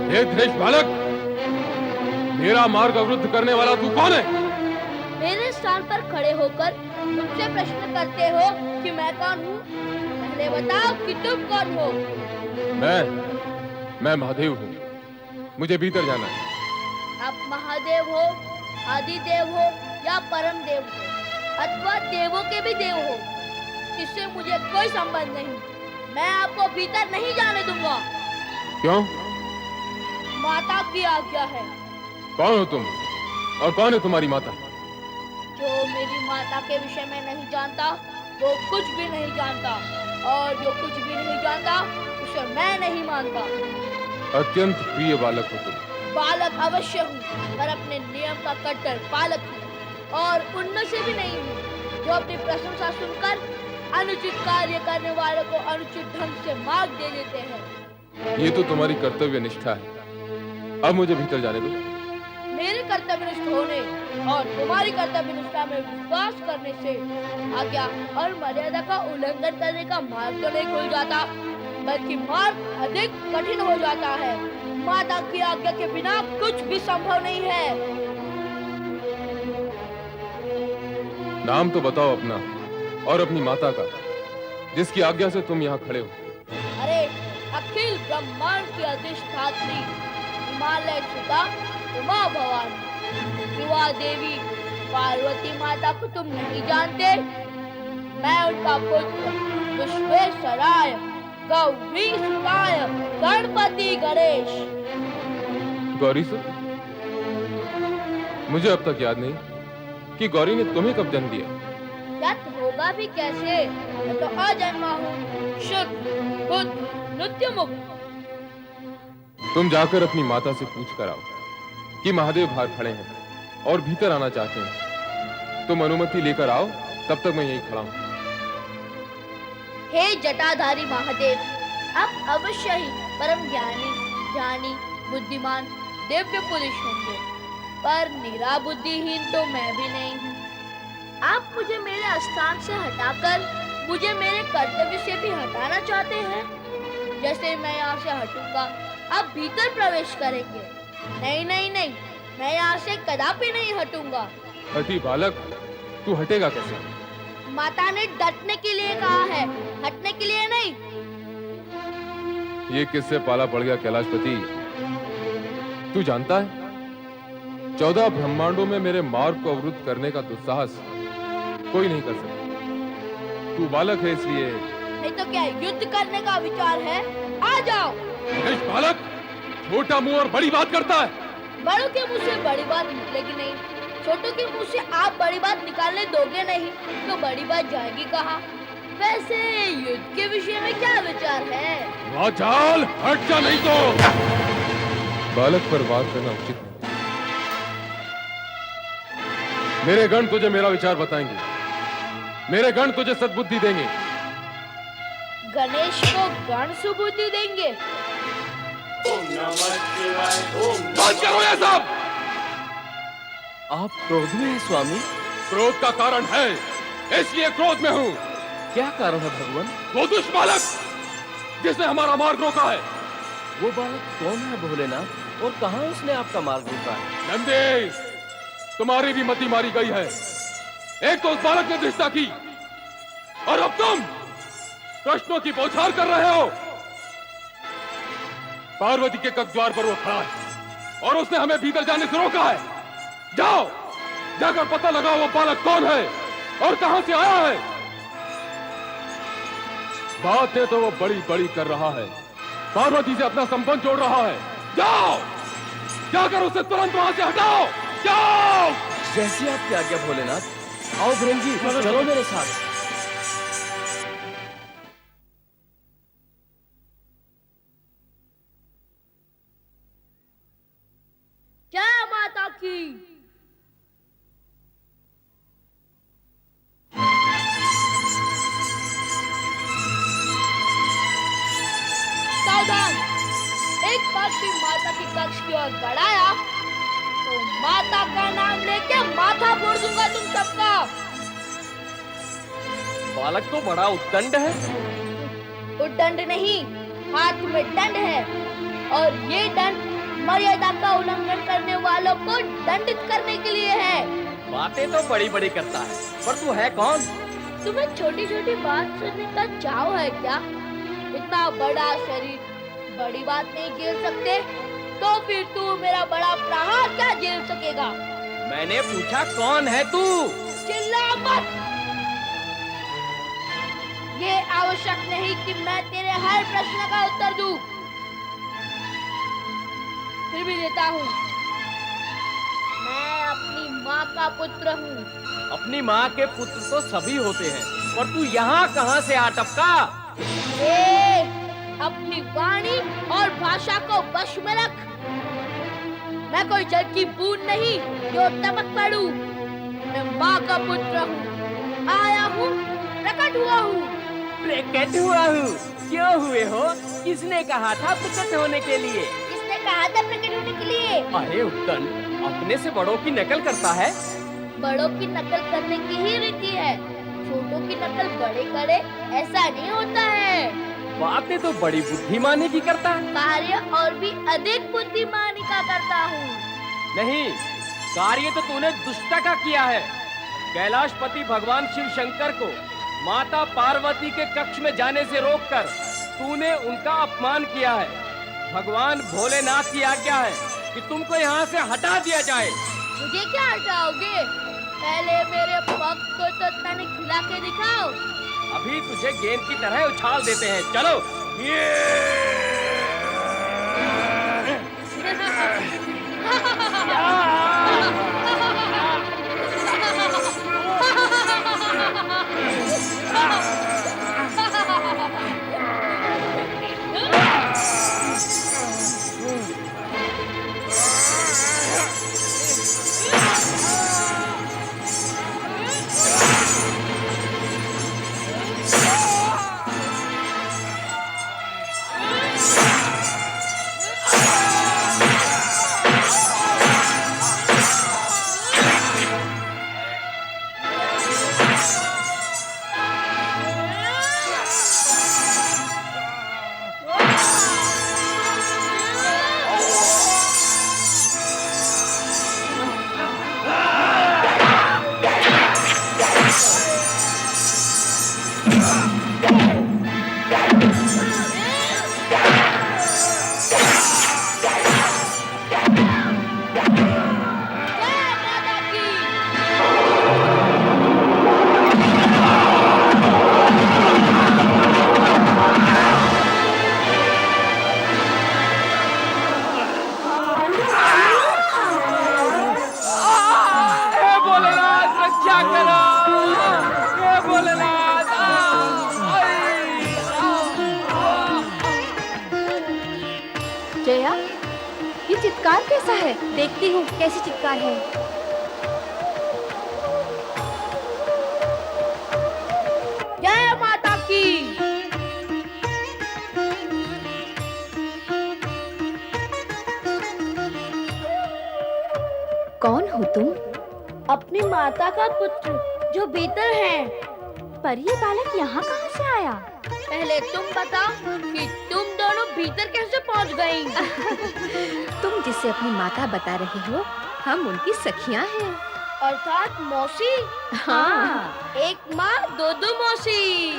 हे धृष बालक, मेरा मार्ग अवरुद्ध करने वाला तू कौन है? मेरे स्थान पर खड़े होकर मुझसे प्रश्न करते हो कि मैं कौन हूँ? पहले बताओ कि तुम कौन हो? मैं महादेव हूँ। मुझे भीतर जाना है। आप महादेव हो, आदिदेव हो या परम देव हो अथवा देवों के भी देव हो, इससे मुझे कोई संबंध नहीं। मैं आपको भीतर नहीं जाने दूंगा। क्यों? माता की आज्ञा है। कौन हो तुम और कौन है तुम्हारी माता? जो मेरी माता के विषय में नहीं जानता वो कुछ भी नहीं जानता, और जो कुछ भी नहीं जानता उसे मैं नहीं मानता। अत्यंत प्रिय बालक हो तुम। बालक अवश्य हूँ, पर अपने नियम का कट्टर पालक हूँ, और उनमें से भी नहीं हूँ जो अपनी प्रशंसा सुनकर अनुचित कार्य करने वालों को अनुचित ढंग से मार्ग दे देते हैं। ये तो तुम्हारी कर्तव्य निष्ठा है। अब मुझे भीतर जाने दो। मेरे कर्तव्यनिष्ठ होने और तुम्हारी कर्तव्यनिष्ठा में विश्वास करने से आज्ञा और मर्यादा का उल्लंघन करने का मार्ग तो नहीं खुल जाता, बल्कि मार्ग अधिक कठिन हो जाता है। माता की आज्ञा के बिना कुछ भी संभव नहीं है। नाम तो बताओ अपना और अपनी माता का, जिसकी आज्ञा से तुम यहाँ खड़े हो। अरे अखिल ब्रह्मांड की अधिष्ठात्री हिमालय सुता उमा भवानी युवा देवी पार्वती माता को तुम नहीं जानते? मैं उनका पुत्र विश्वेश्वराय गौरी सुताय गणपति गणेश। गौरी सुत? मुझे अब तक याद नहीं कि गौरी ने तुम्हें कब जन्म दिया। याद होगा भी कैसे, मैं तो अजन्मा हूँ, शुद्ध बुद्ध नित्य मुक्त। तुम जाकर अपनी माता से पूछ कर आओ कि महादेव बाहर खड़े हैं और भीतर आना चाहते हैं। तुम अनुमति लेकर आओ, तब तक मैं यहीं खड़ा हूं। हे जटाधारी महादेव, आप अवश्य ही परम ज्ञानी, ध्यानी, बुद्धिमान, दिव्य पुरुष होंगे, पर निरा बुद्धिहीन तो मैं भी नहीं हूँ। आप मुझे मेरे स्थान से हटाकर मुझे मेरे कर्तव्य से भी हटाना चाहते हैं। जैसे मैं यहाँ से हटूंगा, आप भीतर प्रवेश करेंगे। नहीं नहीं नहीं, मैं यहाँ से कदापि नहीं हटूंगा। हठी बालक, तू हटेगा कैसे? माता ने डटने के लिए कहा है, हटने के लिए नहीं। ये किससे पाला पड़ गया कैलाशपति? तू जानता है 14 ब्रह्मांडों में मेरे मार्ग को अवरुद्ध करने का दुस्साहस कोई नहीं कर सकता। तू बालक है इसलिए। नहीं तो क्या युद्ध करने का विचार है? आ जाओ। बालक छोटा मुंह और बड़ी बात करता है। बड़ों के मुंह से बड़ी बात निकलेगी नहीं, छोटों के मुंह से आप बड़ी बात निकालने दोगे नहीं तो बड़ी बात जाएगी कहाँ? वैसे युद्ध के विषय में क्या विचार है? वाचाल, हट जा नहीं तो। बालक पर वार करना उचित नहीं। मेरे गण तुझे मेरा विचार बताएंगे। मेरे गण तुझे सद्बुद्धि देंगे। गणेश को गण सुबुद्धि देंगे? बात करो ये सब। आप क्रोध में हैं स्वामी? क्रोध का कारण है, इसलिए क्रोध में हूँ। क्या कारण है भगवान? वो दुष्ट बालक जिसने हमारा मार्ग रोका है। वो बालक कौन है भोलेनाथ, और कहाँ उसने आपका मार्ग रोका है? नंदी, तुम्हारी भी मति मारी गई है। एक तो उस बालक ने दृष्टा की, और अब तुम प्रश्नों की बौछार कर रहे हो। पार्वती के कब्र पर वो खड़ा है और उसने हमें भीतर जाने से रोका है। जाओ, जाकर पता लगाओ वो बालक कौन है और कहां से आया है। बातें तो वो बड़ी बड़ी कर रहा है, पार्वती से अपना संबंध जोड़ रहा है। जाओ, जाकर उसे तुरंत वहां से हटाओ। जाओ। जैसी आपकी आज्ञा भोलेनाथ। आओ भृंगी, चलो मेरे साथ। जय माता की। सावधान, एक बार भी माता की कक्ष की ओर बढ़ाया तो माता का नाम लेके माथा फोड़ दूंगा तुम सबका। बालक तो बड़ा उद्दंड है। उद्दंड नहीं, हाथ में दंड है, और ये दंड मर्यादा का उल्लंघन करने वालों को दंडित करने के लिए है। बातें तो बड़ी बड़ी करता है, पर तू है कौन? तुम्हें छोटी छोटी बात सुनने का चाव है क्या? इतना बड़ा शरीर बड़ी बात नहीं झेल सकते, तो फिर तू मेरा बड़ा प्रहार क्या झेल सकेगा? मैंने पूछा कौन है तू? चिल्ला मत। ये आवश्यक नहीं कि मैं तेरे हर प्रश्न का उत्तर दूं। फिर भी देता हूँ। मैं अपनी माँ का पुत्र हूँ। अपनी माँ के पुत्र तो सभी होते हैं, पर तू यहाँ कहाँ से आ टपका? अपनी वाणी और भाषा को वश में रख। मैं कोई जल की बूंद नहीं जो टपक पड़ूं। मैं माँ का पुत्र हूँ, आया हूँ, प्रकट हुआ हूँ। प्रकट हुआ हूँ? क्यों हुए हो? किसने कहा था प्रकट होने के लिए? किसने कहा था प्रकट होने के लिए? अरे उत्तन, अपने से बड़ों की नकल करता है। बड़ों की नकल करने की ही रीति है, छोटों की नकल बड़े करे ऐसा नहीं होता है। बातें तो बड़ी बुद्धिमानी की करता है। कार्य और भी अधिक बुद्धिमानी का करता हूँ। नहीं, कार्य तो तूने दुष्टता का किया है। कैलाशपति भगवान शिव शंकर को माता पार्वती के कक्ष में जाने से रोककर तूने उनका अपमान किया है। भगवान भोलेनाथ की आज्ञा है कि तुमको यहाँ से हटा दिया जाए। मुझे क्या हटाओगे? पहले मेरे पग को तो तने खिला के दिखाओ। अभी तुझे गेंद की तरह उछाल देते हैं, चलो। जया, ये चित्कार कैसा है? देखती हूँ कैसी चित्कार है। जय माता की। कौन हो तुम? अपनी माता का पुत्र जो भीतर है। पर ये बालक यहाँ कहाँ से आया? पहले तुम बताओ कि तुम दोनों भीतर कैसे पहुँच गई? तुम जिसे अपनी माता बता रहे हो, हम उनकी सखियाँ हैं। अर्थात मौसी? हाँ। एक माँ दो दो मौसी।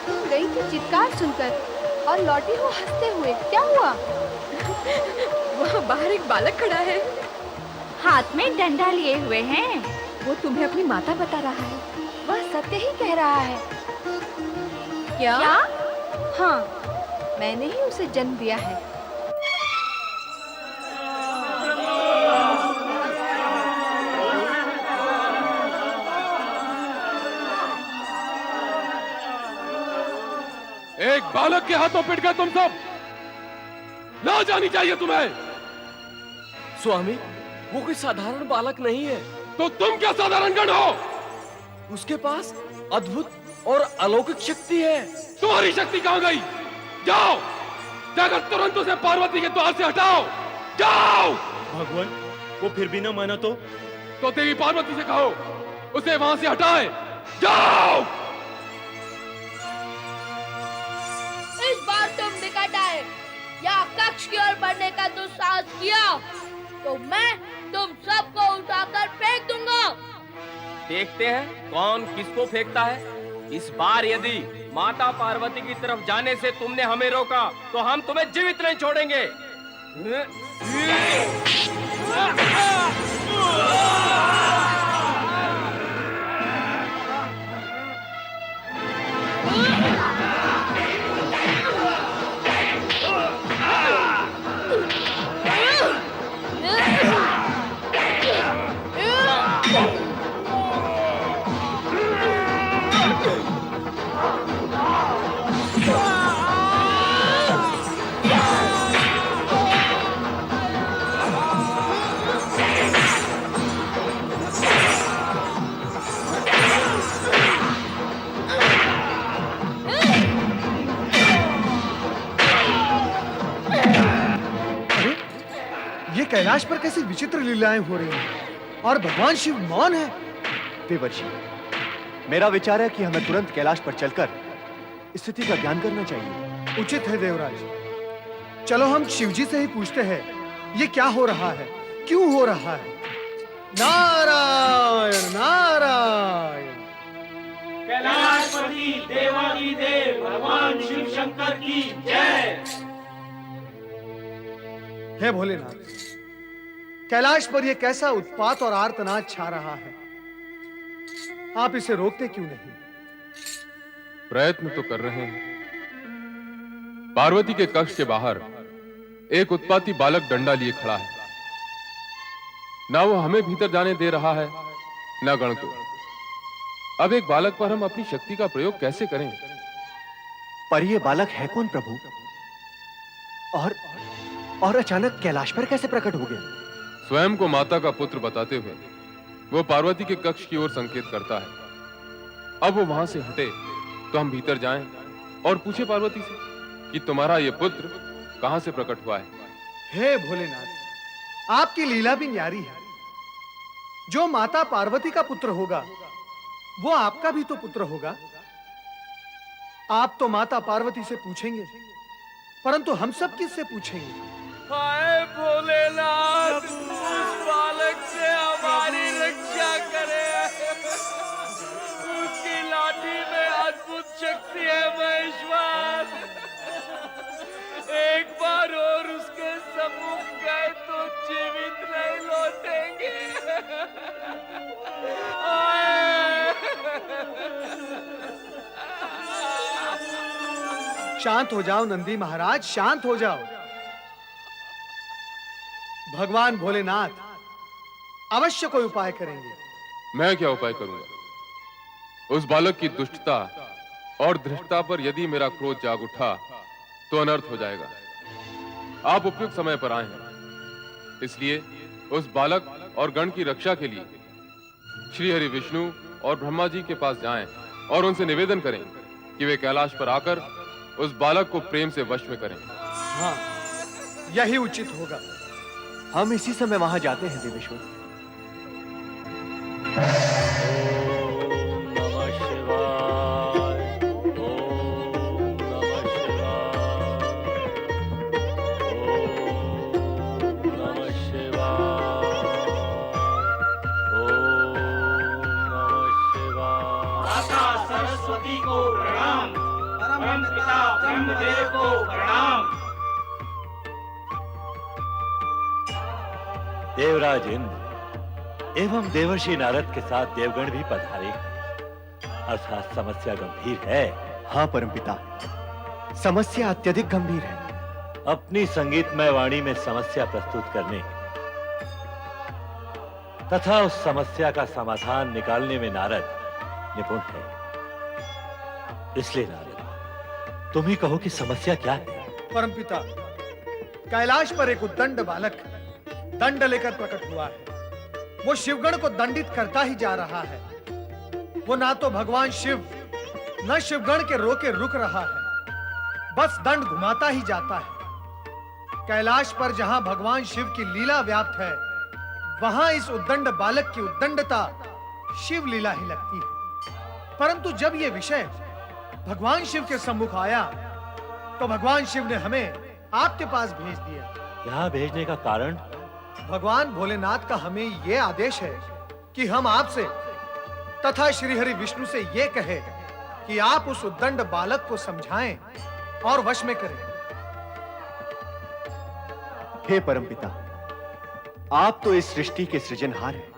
तुम गई थी चित्कार सुनकर और लौटी हो हंसते हुए, क्या हुआ? वहाँ बाहर एक बालक खड़ा है, हाथ में डंडा लिए हुए हैं। वो तुम्हें अपनी माता बता रहा है। वह सत्य ही कह रहा है। क्या? हाँ, मैंने ही उसे जन्म दिया है। एक बालक के हाथों पिट गए तुम सब। ना जानी चाहिए तुम्हें। स्वामी, वो कोई साधारण बालक नहीं है। तो तुम क्या साधारण गण हो? उसके पास अद्भुत और अलौकिक शक्ति है। तुम्हारी शक्ति कहाँ गई? जाओ, जाकर तुरंत उसे पार्वती के द्वार से हटाओ। जाओ। भगवान, वो फिर भी न माना तो? तो देवी पार्वती से कहो उसे वहां से हटाए। जाओ। इस बार तुम निकट आए या कक्ष की ओर बढ़ने का दुस्साहस किया तो मैं तुम सबको उठाकर फेंक दूंगा। देखते हैं कौन किसको फेंकता है। इस बार यदि माता पार्वती की तरफ जाने से तुमने हमें रोका तो हम तुम्हें जीवित नहीं छोड़ेंगे। कैलाश पर कैसी विचित्र लीलाएं हो रही हैं और भगवान शिव मौन है। देवर्षि, मेरा विचार है कि हमें तुरंत कैलाश पर चलकर स्थिति का ज्ञान करना चाहिए। उचित है देवराज। चलो हम शिवजी से ही पूछते हैं ये क्या हो रहा है, क्यों हो रहा है। नारायण नारायण। कैलाशपति देवाधिदेव भगवान शिव शंकर की जय। हे भोलेनाथ, कैलाश पर यह कैसा उत्पात और आर्तनाद छा रहा है, आप इसे रोकते क्यों नहीं? प्रयत्न तो कर रहे हैं। पार्वती के कक्ष के बाहर एक उत्पाती बालक डंडा लिए खड़ा है। ना वो हमें भीतर जाने दे रहा है, ना गण को। अब एक बालक पर हम अपनी शक्ति का प्रयोग कैसे करें? पर यह बालक है कौन प्रभु? और अचानक कैलाश पर कैसे प्रकट हो गया? स्वयं को माता का पुत्र बताते हुए वो पार्वती के कक्ष की ओर संकेत करता है। अब वो वहां से हटे तो हम भीतर जाएं और पूछे पार्वती से कि तुम्हारा ये पुत्र कहां से प्रकट हुआ है। हे भोलेनाथ, आपकी लीला भी न्यारी है। जो माता पार्वती का पुत्र होगा वो आपका भी तो पुत्र होगा। आप तो माता पार्वती से पूछेंगे, परंतु हम सब किससे पूछेंगे? हाय भोलेनाथ, उस बालक से हमारी रक्षा करे। उसकी लाठी में अद्भुत शक्ति है महेश्वर। एक बार और उसके सम्मुख गए तो जीवित नहीं लौटेंगे। शांत हो जाओ नंदी महाराज, शांत हो जाओ। भगवान भोलेनाथ अवश्य कोई उपाय करेंगे। मैं क्या उपाय करूंगा? उस बालक की दुष्टता और धृष्टता पर यदि मेरा क्रोध जाग उठा तो अनर्थ हो जाएगा। आप उपयुक्त समय पर आए हैं, इसलिए उस बालक और गण की रक्षा के लिए श्री हरि विष्णु और ब्रह्मा जी के पास जाएं और उनसे निवेदन करें कि वे कैलाश पर आकर उस बालक को प्रेम से वश में करें। हाँ, यही उचित होगा। हम इसी समय वहां जाते हैं देवेश्वर। सरस्वती को प्रणाम, परम पिता ब्रह्मदेव को प्रणाम। देवराज इंद्र एवं देवर्षि नारद के साथ देवगण भी पधारे हैं। अर्थात समस्या गंभीर है। हाँ परमपिता, समस्या अत्यधिक गंभीर है। अपनी संगीतमय वाणी में समस्या प्रस्तुत करने तथा उस समस्या का समाधान निकालने में नारद निपुण है। इसलिए नारद, तुम ही कहो कि समस्या क्या है। परमपिता, कैलाश पर एक उद्दंड बालक दंड लेकर प्रकट हुआ है। वो शिवगण को दंडित करता ही जा रहा है। वो ना तो भगवान शिव न शिवगण के रोके रुक रहा है, बस दंड घुमाता ही जाता है। कैलाश पर जहां भगवान शिव की लीला व्याप्त है वहां इस उद्दंड बालक की उद्दंडता शिव लीला ही लगती है। परंतु जब यह विषय भगवान शिव के सम्मुख आया तो भगवान शिव ने हमें आपके पास भेज दिया। यहाँ भेजने का कारण? भगवान भोलेनाथ का हमें यह आदेश है कि हम आपसे तथा श्री हरि विष्णु से यह कहे कि आप उस उद्दंड बालक को समझाएं और वश में करें। हे परमपिता, आप तो इस सृष्टि के सृजनहार हैं।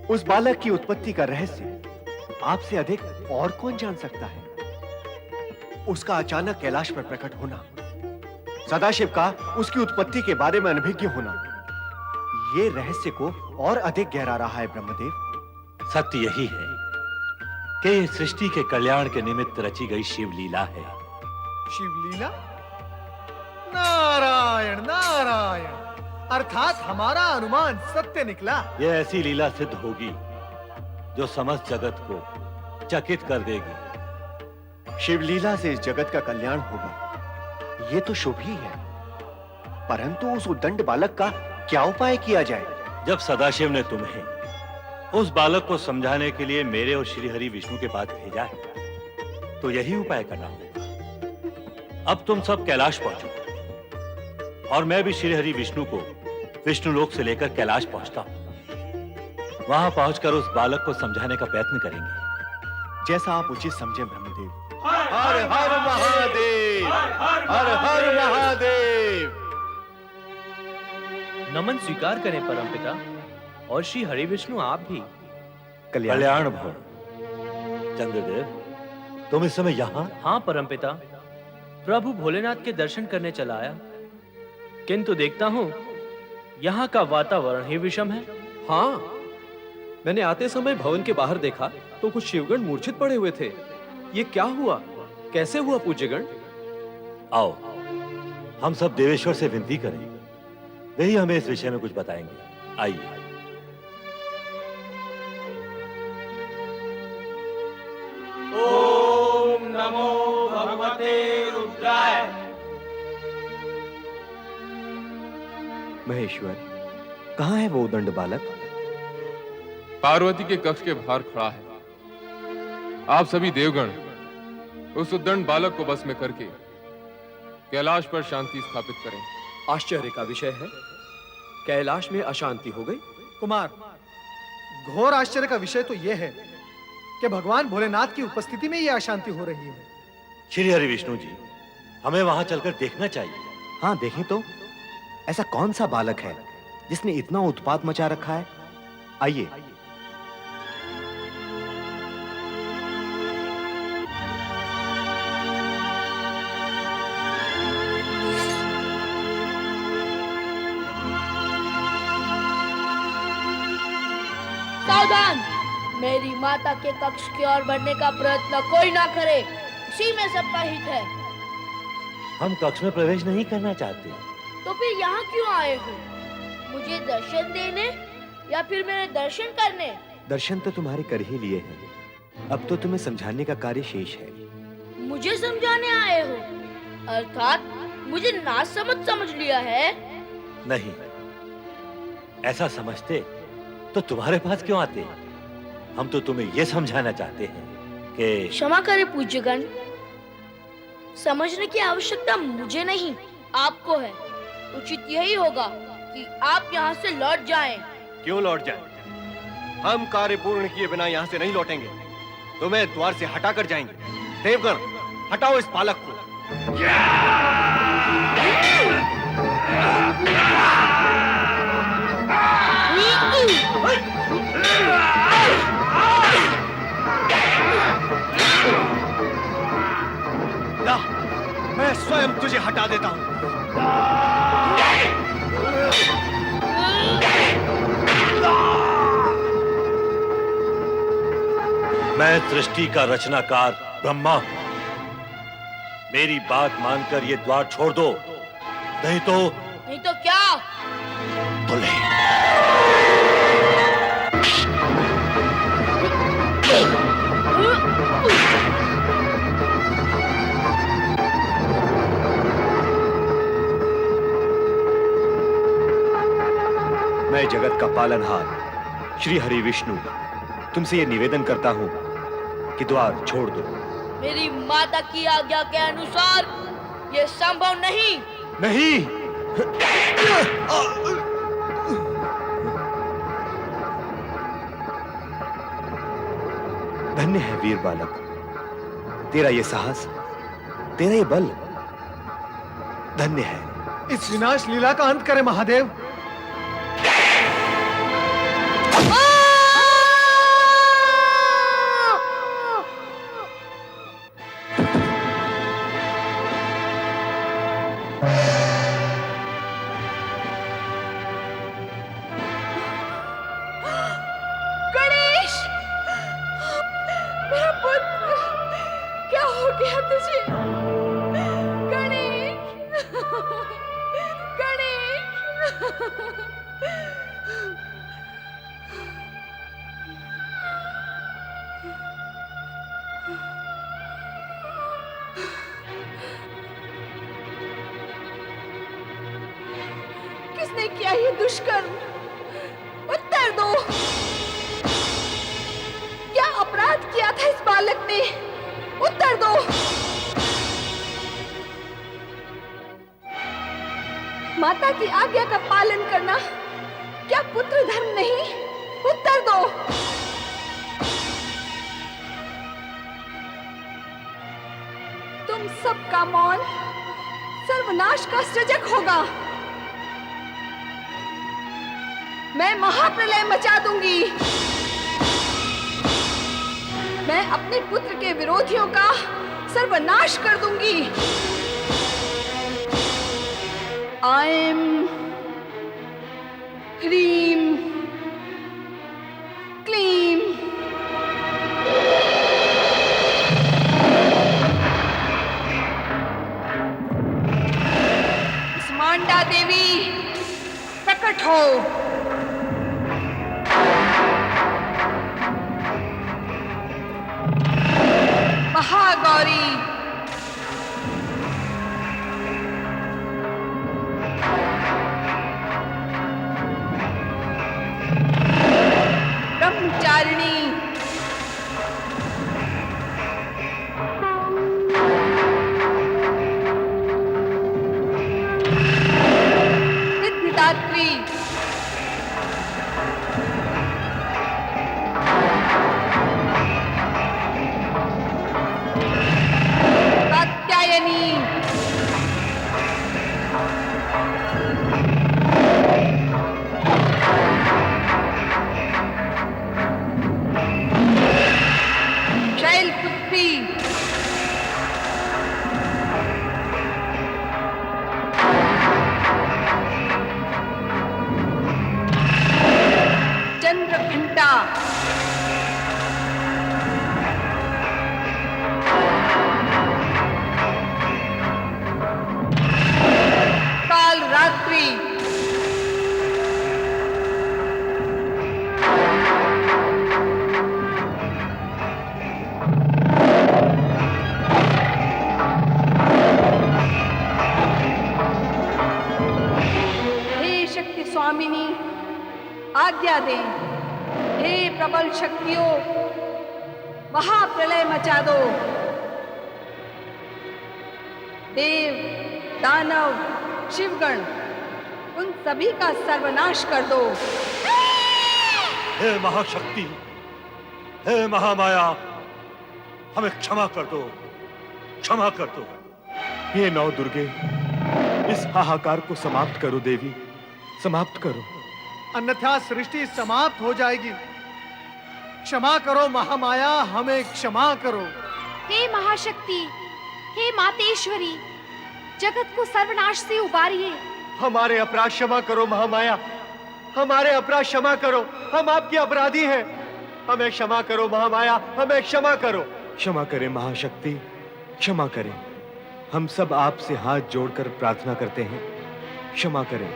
उस बालक की उत्पत्ति का रहस्य आपसे अधिक और कौन जान सकता है? उसका अचानक कैलाश पर प्रकट होना, सदाशिव का उसकी उत्पत्ति के बारे में अनभिज्ञ होना, ये रहस्य को और अधिक गहरा रहा है ब्रह्मदेव। सत्य यही है कि ये सृष्टि के कल्याण के निमित्त रची गई शिव लीला है। शिव लीला? नारायण नारायण, अर्थात हमारा अनुमान सत्य निकला। यह ऐसी लीला सिद्ध होगी जो समस्त जगत को चकित कर देगी। शिव लीला से इस जगत का कल्याण होगा, ये तो शुभ ही है, परंतु उस उद्दंड बालक का क्या उपाय किया जाए? जब सदाशिव ने तुम्हें उस बालक को समझाने के लिए मेरे और श्री हरि विष्णु के पास भेजा है, तो यही उपाय करना होगा। अब तुम सब कैलाश पहुंचो और मैं भी श्री हरि विष्णु को विष्णुलोक से लेकर कैलाश पहुंचता हूं। वहां पहुंचकर उस बालक को समझाने का प्रयत्न करेंगे। जैसा आप उचित समझें ब्रह्मदेव। हर हर महादेव, हर हर महादेव। नमन स्वीकार करें परमपिता, और श्री हरि विष्णु आप भी। कल्याण भव। चंद्रदेव, तुम इस समय यहाँ? हाँ परमपिता, प्रभु भोलेनाथ के दर्शन करने चला आया, किंतु देखता हूँ यहाँ का वातावरण ही विषम है। हाँ, मैंने आते समय भवन के बाहर देखा तो कुछ शिवगण मूर्छित पड़े हुए थे। ये क्या हुआ? कैसे हुआ पूज्यगण? आओ, हम सब देवेश्वर से विनती करें, वही हमें इस विषय में कुछ बताएंगे। आइए। ओम नमो भगवते रुद्राय। महेश्वर, कहाँ है वो उद्दंड बालक? पार्वती के कक्ष के बाहर खड़ा है। आप सभी देवगण उस उद्दंड बालक को बस में करके कैलाश पर शांति स्थापित करें। आश्चर्य का विषय है, कैलाश में अशांति हो गई। कुमार, घोर आश्चर्य का विषय तो यह है कि भगवान भोलेनाथ की उपस्थिति में यह अशांति हो रही है। श्री हरि विष्णु जी, हमें वहां चलकर देखना चाहिए। हाँ, देखें तो ऐसा कौन सा बालक है जिसने इतना उत्पात मचा रखा है? आइए। सावधान! मेरी माता के कक्ष की ओर बढ़ने का प्रयत्न कोई ना करे, इसी में सबका हित है। हम कक्ष में प्रवेश नहीं करना चाहते। तो फिर यहाँ क्यों आए हो? मुझे दर्शन देने या फिर मेरे दर्शन करने? दर्शन तो तुम्हारे कर ही लिए हैं, अब तो तुम्हें समझाने का कार्य शेष है। मुझे समझाने आए हो? अर्थात मुझे ना समझ लिया है? नहीं, ऐसा समझते तो तुम्हारे पास क्यों आते? हम तो तुम्हें यह समझाना चाहते हैं कि क्षमा करें पूज्यगण, समझने की आवश्यकता मुझे नहीं, आपको है। उचित यही होगा कि आप यहाँ से लौट जाएं। क्यों लौट जाएं? हम कार्य पूर्ण किए बिना यहाँ से नहीं लौटेंगे। तुम्हें द्वार से हटा कर जाएंगे। देवगण, हटाओ इस बालक को। ला, मैं स्वयं तुझे हटा देता हूँ। मैं सृष्टि का रचनाकार ब्रह्मा हूं। मेरी बात मानकर ये द्वार छोड़ दो, नहीं तो क्या? तो ले। मैं जगत का पालनहार श्री हरि विष्णु तुमसे ये निवेदन करता हूं कि द्वार छोड़ दो। मेरी माता की आज्ञा के अनुसार ये संभव नहीं। नहीं। धन्य है वीर बालक, तेरा ये साहस, तेरा ये बल धन्य है। इस विनाश लीला का अंत करे महादेव। गणेश, मेरा पुत्र, क्या हो गया तुझे? गणेश, गणेश। किसने किया ये दुष्कर्म? उत्तर दो। क्या अपराध किया था इस बालक ने? उत्तर दो। माता की आज्ञा का पालन करना क्या पुत्र धर्म नहीं? उत्तर दो। तुम सबका मौन सर्वनाश का सृजक होगा। मैं महाप्रलय मचा दूंगी। मैं अपने पुत्र के विरोधियों का सर्वनाश कर दूंगी। ऐं ह्रीं क्लीं स्मांडा देवी प्रकट हो। महागौरी ब्रह्मचारिणी सिद्धिदात्री कात्यायनी शैलपुत्री चंद्रघंटा काल रात्रि हे शक्ति स्वामिनी आज्ञा दे। हे प्रबल शक्तियों महाप्रलय मचा दो। देव दानव शिवगण उन सभी का सर्वनाश कर दो। हे महाशक्ति, हे महामाया, हमें क्षमा कर दो, क्षमा कर दो। हे नौ दुर्गे, इस हाहाकार को समाप्त करो देवी, समाप्त करो। अन्यथा सृष्टि समाप्त हो जाएगी। क्षमा करो महामाया, हमें क्षमा करो। हे महाशक्ति, हे मातेश्वरी, जगत को सर्वनाश से उबारिए। हमारे अपराध क्षमा करो महामाया, हमारे अपराध क्षमा करो। हम आपके अपराधी हैं, हमें क्षमा करो महामाया, हमें क्षमा करो। क्षमा करें महाशक्ति, क्षमा करें। हम सब आपसे हाथ जोड़कर प्रार्थना करते हैं, क्षमा करें।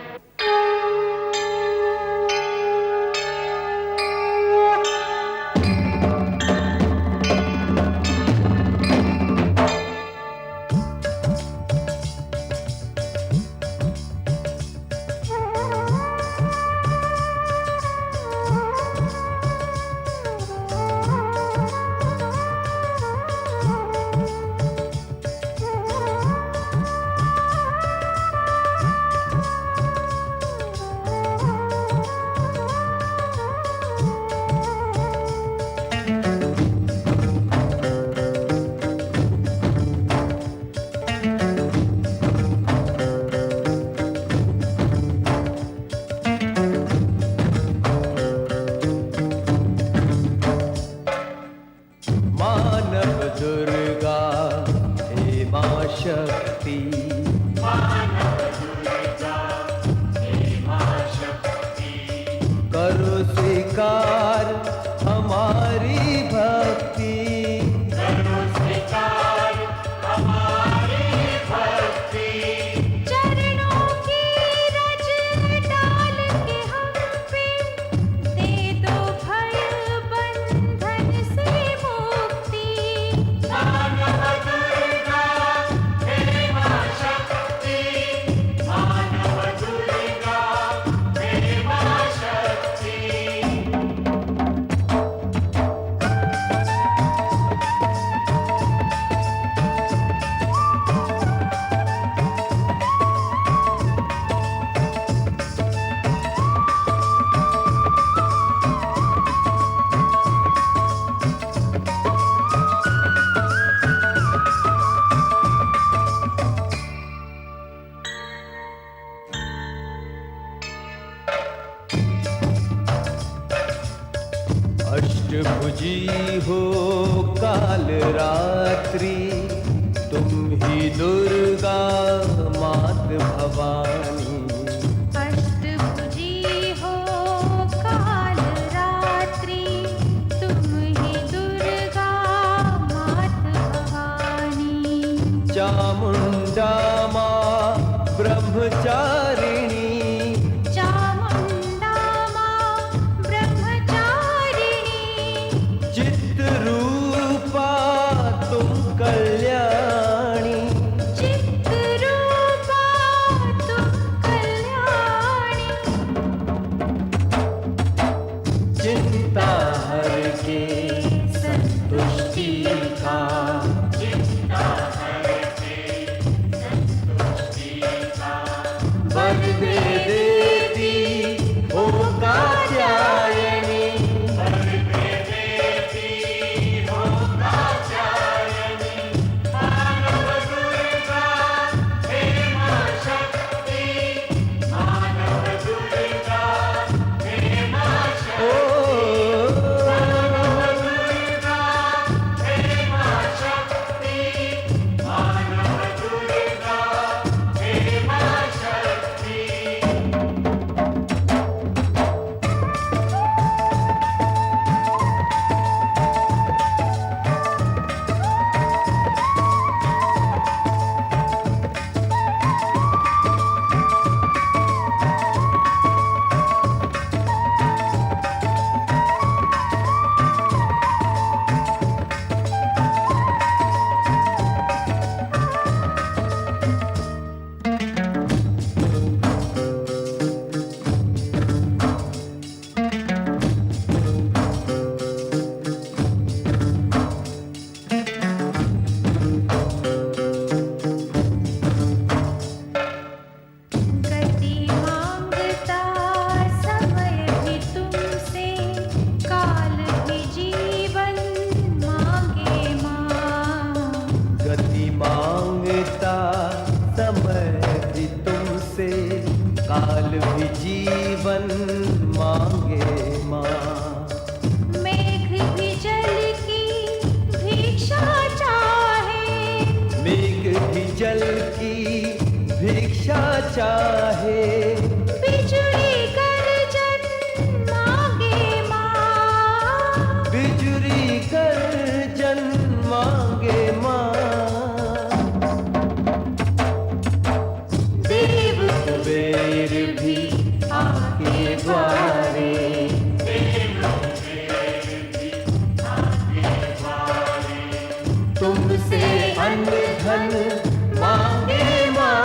अष्टभुजी हो काल रात्रि, तुम ही दुर्गा मात भवानी। अष्टभुजी हो काल रात्रि, तुम ही दुर्गा मात भवानी। चामुंडा माँ ब्रह्मचारिणी, चामुंडा माँ ब्रह्मचारिणी। चित्रूपा तुम कल्याणी, चित्रूपा तुम कल्याणी। चिंता हर के संतुष्टि का, वर दे देती हो कात्यायनी। गति मांगता समय भी तुमसे, काल भी जीवन मांगे माँ। गति मांगता समय भी तुमसे, काल भी जीवन मांगे माँ। मेघ भी जल की भिक्षा चाहे, मेघ भी जल की भिक्षा चाहे। बिजुली गर्जन मांगे माँ। बिजुली गर्जन मांगे माँ। देव कुबेर भी आके द्वारे, तुमसे अन्न धन मांगे माँ।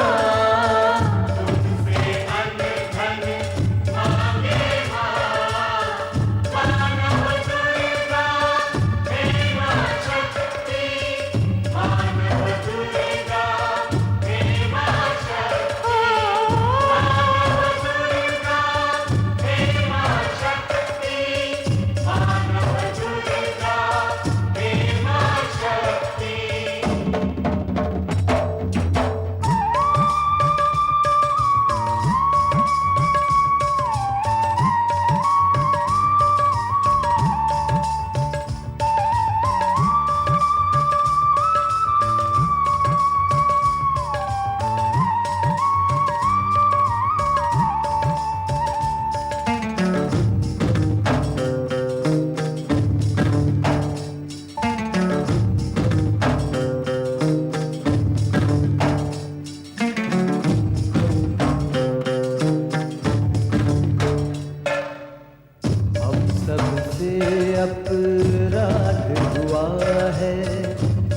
अपराध हुआ है,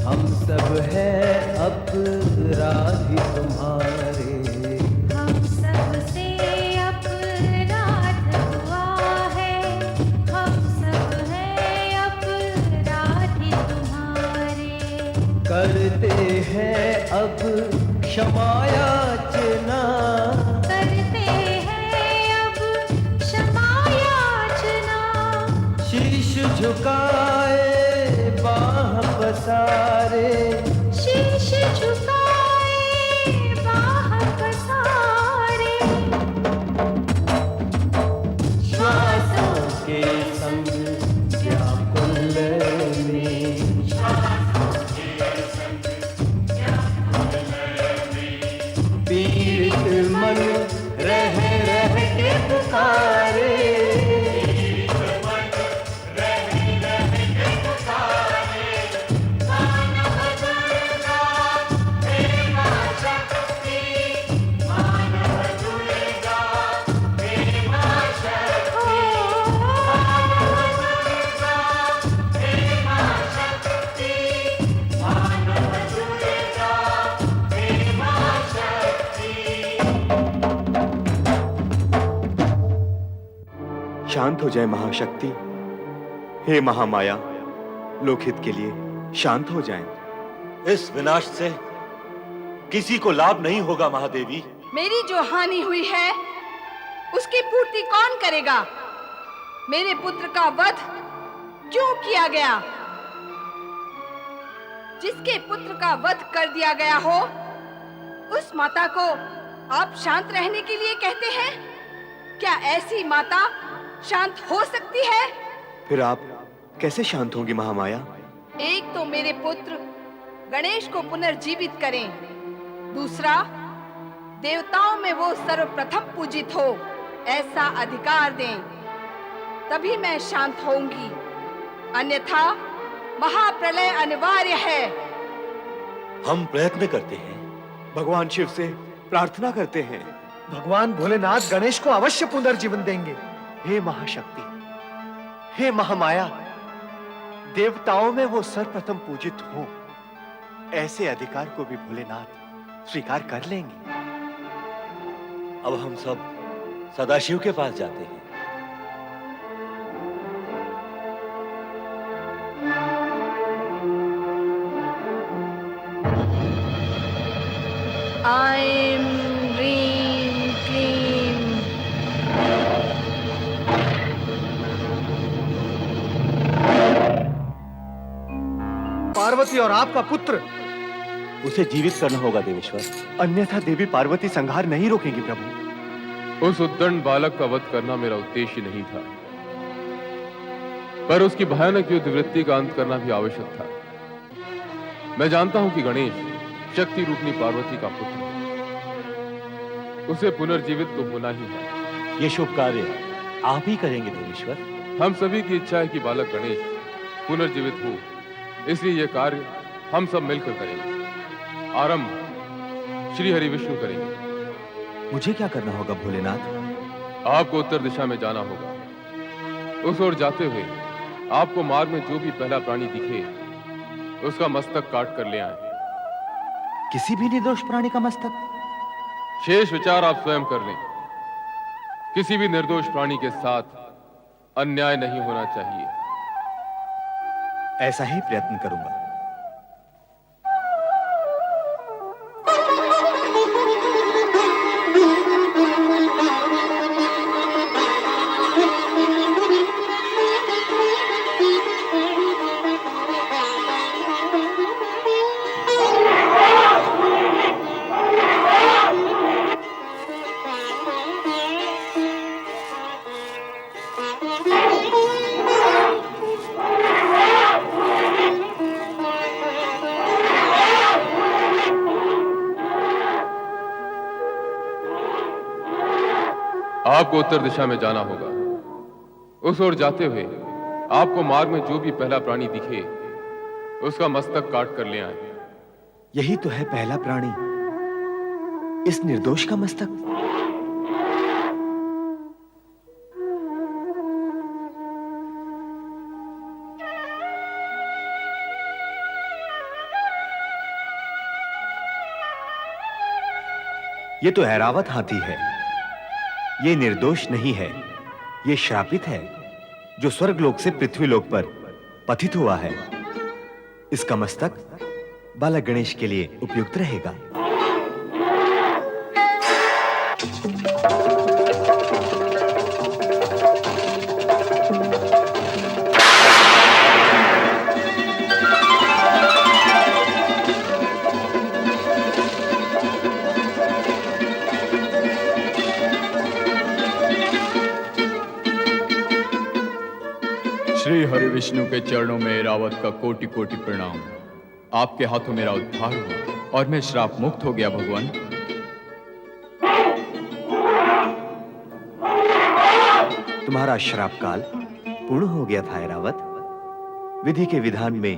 हम सब है अपराधी तुम्हारे। हम सबसे अपराध हुआ है, हम सब है अपराधी तुम्हारे। करते हैं अब क्षमा याचना, करते हैं अब क्षमा याचना। शीश झुकाए बाह पसारे, शीश झुकाए बाह पसारे। श्वासों के संग शांत हो जाए महाशक्ति। हे महामाया, लोकहित के लिए शांत हो जाएं। इस विनाश से किसी को लाभ नहीं होगा महादेवी। मेरी जो हानि हुई है उसकी पूर्ति कौन करेगा? मेरे पुत्र का वध क्यों किया गया? जिसके पुत्र का वध कर दिया गया हो उस माता को आप शांत रहने के लिए कहते हैं? क्या ऐसी माता शांत हो सकती है? फिर आप कैसे शांत होंगी महामाया? एक तो मेरे पुत्र गणेश को पुनर्जीवित करें, दूसरा देवताओं में वो सर्वप्रथम पूजित हो ऐसा अधिकार दें, तभी मैं शांत होऊंगी, अन्यथा महाप्रलय अनिवार्य है। हम प्रयत्न करते हैं, भगवान शिव से प्रार्थना करते हैं। भगवान भोलेनाथ गणेश को अवश्य पुनर्जीवन देंगे। हे महाशक्ति, हे महामाया, देवताओं में वो सर्वप्रथम पूजित हो ऐसे अधिकार को भी भोलेनाथ स्वीकार कर लेंगे। अब हम सब सदाशिव के पास जाते हैं। ऐं ह्रीं क्लीं। पार्वती और आपका पुत्र उसे जीवित करना होगा देवेश्वर, अन्यथा देवी पार्वती संहार नहीं रोकेंगी प्रभु। उस उद्दंड बालक का वध करना मेरा उद्देश्य नहीं था, पर उसकी भयानक युद्ध वृत्ति का अंत करना भी आवश्यक था। मैं जानता हूं कि गणेश शक्ति रूपनी पार्वती का पुत्र है, उसे पुनर्जीवित तो होना ही है। ये शुभ कार्य आप ही करेंगे देवेश्वर। हम सभी की इच्छा है कि बालक गणेश पुनर्जीवित हो, इसलिए यह कार्य हम सब मिलकर करेंगे। आरंभ श्री हरि विष्णु करेंगे। मुझे क्या करना होगा भोलेनाथ? आपको उत्तर दिशा में जाना होगा। उस ओर जाते हुए आपको मार्ग में जो भी पहला प्राणी दिखे उसका मस्तक काट कर ले आए। किसी भी निर्दोष प्राणी का मस्तक? शेष विचार आप स्वयं कर लें। किसी भी निर्दोष प्राणी के साथ अन्याय नहीं होना चाहिए। ऐसा ही प्रयत्न करूंगा। आपको उत्तर दिशा में जाना होगा। उस ओर जाते हुए आपको मार्ग में जो भी पहला प्राणी दिखे उसका मस्तक काट कर ले आए। यही तो है पहला प्राणी, इस निर्दोष का मस्तक। ये तो ऐरावत हाथी है। ये निर्दोष नहीं है, ये श्रापित है जो स्वर्गलोक से पृथ्वीलोक पर पतित हुआ है। इसका मस्तक बालक गणेश के लिए उपयुक्त रहेगा। श्री हरि विष्णु के चरणों में ऐरावत का कोटि कोटि प्रणाम। आपके हाथों मेरा उद्धार हुआ और मैं श्राप मुक्त हो गया भगवान। तुम्हारा श्राप काल पूर्ण हो गया था ऐरावत। विधि के विधान में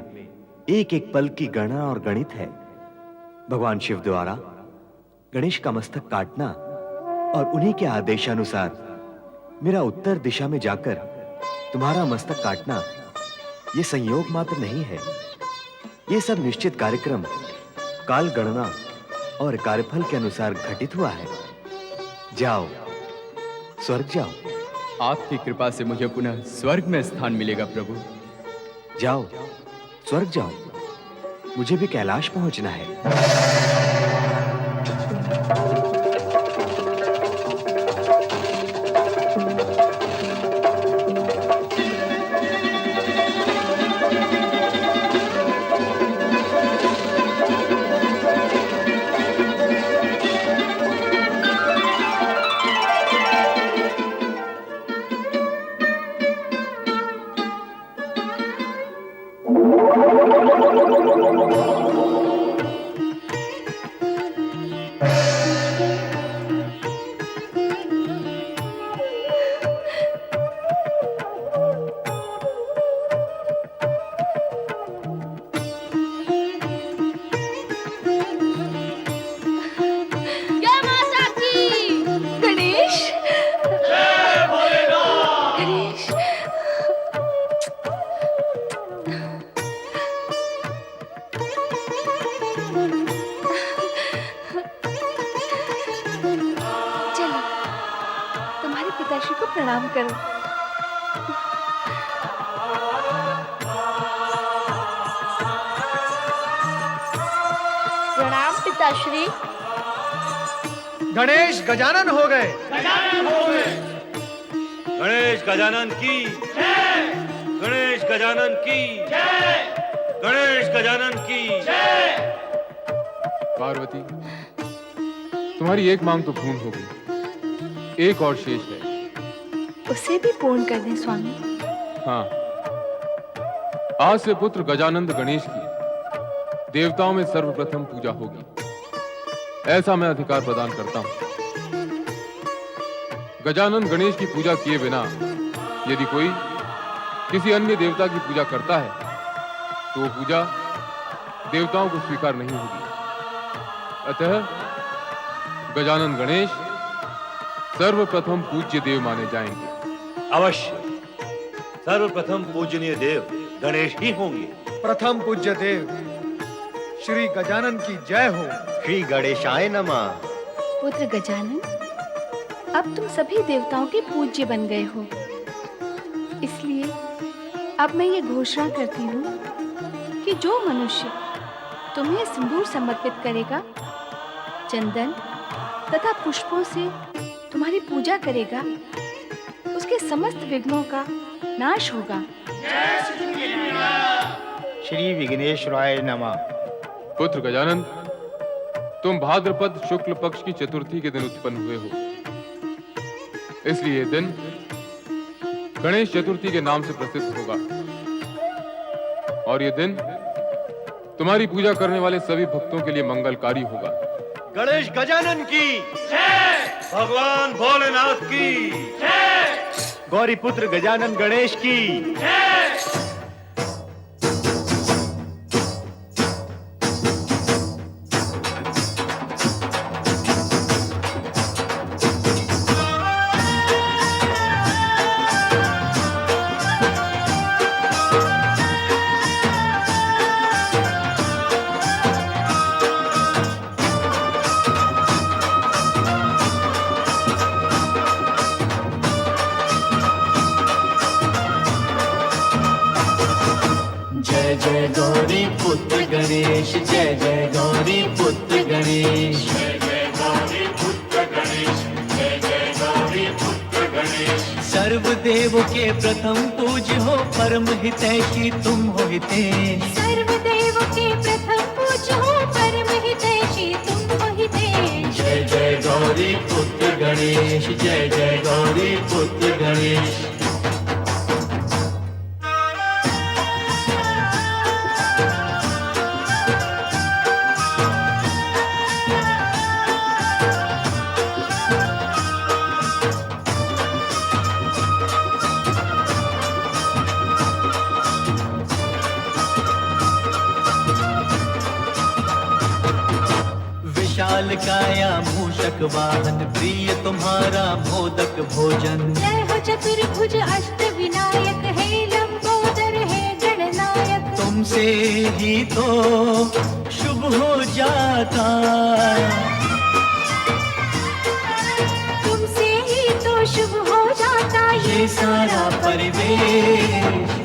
एक एक पल की गणना और गणित है। भगवान शिव द्वारा गणेश का मस्तक काटना और उन्हीं के आदेशानुसार मेरा उत्तर दिशा में जाकर तुम्हारा मस्तक काटना यह संयोग मात्र नहीं है। यह सब निश्चित कार्यक्रम, काल गणना और कार्यफल के अनुसार घटित हुआ है। जाओ, स्वर्ग जाओ। आपकी कृपा से मुझे पुनः स्वर्ग में स्थान मिलेगा प्रभु। जाओ, स्वर्ग जाओ। मुझे भी कैलाश पहुंचना है। जय माता की। गणेश, गणेश, चलो तुम्हारे पिताश्री को प्रणाम करो। प्रणाम पिताश्री। गणेश गजानन हो गए। गणेश गजानन की गणेश गजानन की गणेश गजानन की पार्वती, तुम्हारी एक मांग तो पूर्ण हो गई, एक और शेष है। उसे भी पूर्ण कर दें स्वामी। हाँ, आज से पुत्र गजानंद गणेश की देवताओं में सर्वप्रथम पूजा होगी, ऐसा मैं अधिकार प्रदान करता हूं। गजानन गणेश की पूजा किए बिना यदि कोई किसी अन्य देवता की पूजा करता है तो वो पूजा देवताओं को स्वीकार नहीं होगी। अतः गजानन गणेश सर्वप्रथम पूज्य देव माने जाएंगे। अवश्य सर्वप्रथम पूजनीय देव गणेश ही होंगे। प्रथम पूज्य देव श्री गजानन की जय हो। श्री गणेशाय नमः। पुत्र गजानन, अब तुम सभी देवताओं के पूज्य बन गए हो। इसलिए अब मैं ये घोषणा करती हूँ कि जो मनुष्य तुम्हें सिंदूर समर्पित करेगा, चंदन तथा पुष्पों से तुम्हारी पूजा करेगा, उसके समस्त विघ्नों का नाश होगा। श्री विघ्नेश्वराय नमः। पुत्र गजानन, तुम भाद्रपद शुक्ल पक्ष की चतुर्थी के दिन उत्पन्न हुए हो, इसलिए ये दिन गणेश चतुर्थी के नाम से प्रसिद्ध होगा। और ये दिन तुम्हारी पूजा करने वाले सभी भक्तों के लिए मंगलकारी होगा। गणेश गजानन की भगवान भोलेनाथ की गौरी पुत्र गजानन गणेश की जय गौरी पुत्र गणेश, जय जय गौरी पुत्र गणेश, जय जय गौरी पुत्र गणेश, जय जय गौरी पुत्र गणेश। सर्वदेव के प्रथम पूज्य हो, परम हितैषी तुम हो हितेश। सर्वदेव के प्रथम पूज्य हो, परम हितैषी तुम हो हितेश। जय जय गौरी पुत्र गणेश, जय जय गौरी पुत्र गणेश। विशाल काया मूषक वाहन, प्रिय तुम्हारा मोदक भोजन। जय हो चतुर्भुज अष्ट विनायक, हे लंबोदर हे गणनायक। तुमसे ही तो शुभ हो जाता, तुमसे ही तो शुभ हो जाता। ये सारा परिवेश।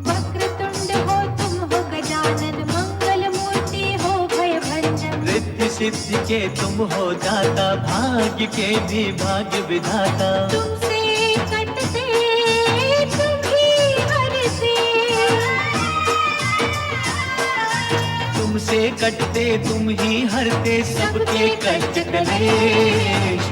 वक्रतुंड हो तुम हो गजानन, मंगल मूर्ति हो भय भंजन। रिद्धि सिद्धि के तुम हो दाता, भाग्य के भी भाग्य विधाता। तुमसे कटते तुम ही हरते, तुमसे कटते तुम ही हरते सबके कष्ट कलेश।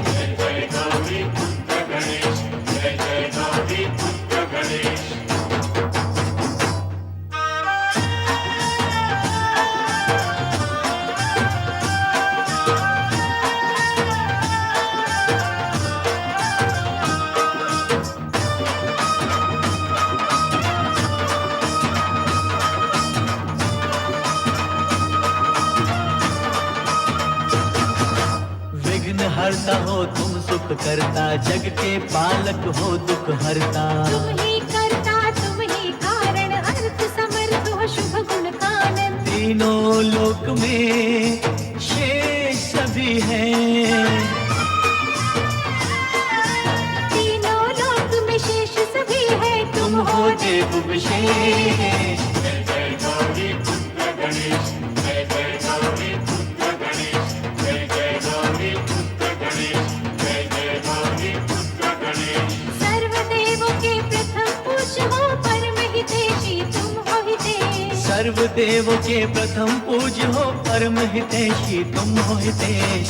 विघ्न हरता हो तुम सुख करता, जग के पालक हो दुख हरता। तुम ही करता तुम ही कारण, अर्थ समर्थ हो शुभ गुण कानन। तीनों लोक में शेष सभी हैं, तीनों लोक में शेष सभी है, तुम हो देव विशेष। सर्वदेवों के प्रथम पूज्य हो, परम हितैषी तुम हो हितेश। सर्वदेव के प्रथम पूज्य हो, परम हितैषी तुम हो हितेश।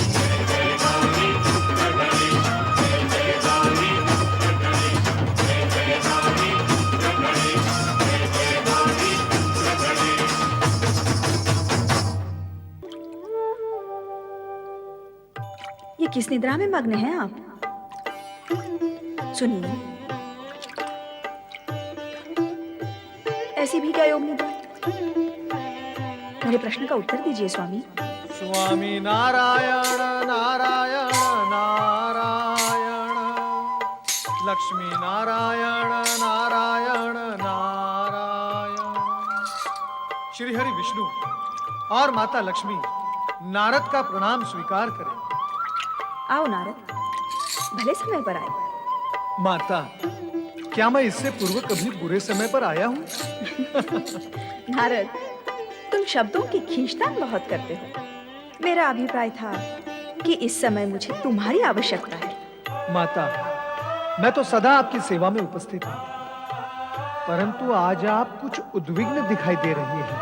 ये किस निद्रा में मग्न हैं आप? सुनिए, ऐसी भी क्या योग निद्रा? मेरे प्रश्न का उत्तर दीजिए स्वामी। स्वामी नारायण नारायण नारायण, लक्ष्मी नारायण नारायण नारायण। श्री हरि विष्णु और माता लक्ष्मी नारद का प्रणाम स्वीकार करें। आओ नारद, भले समय पर आए। माता, क्या मैं इससे पूर्व कभी बुरे समय पर आया हूँ? नारद, तुम शब्दों की खींचतान बहुत करते हो। मेरा अभिप्राय था कि इस समय मुझे तुम्हारी आवश्यकता है। माता, मैं तो सदा आपकी सेवा में उपस्थित हूँ, परंतु आज आप कुछ उद्विग्न दिखाई दे रही हैं।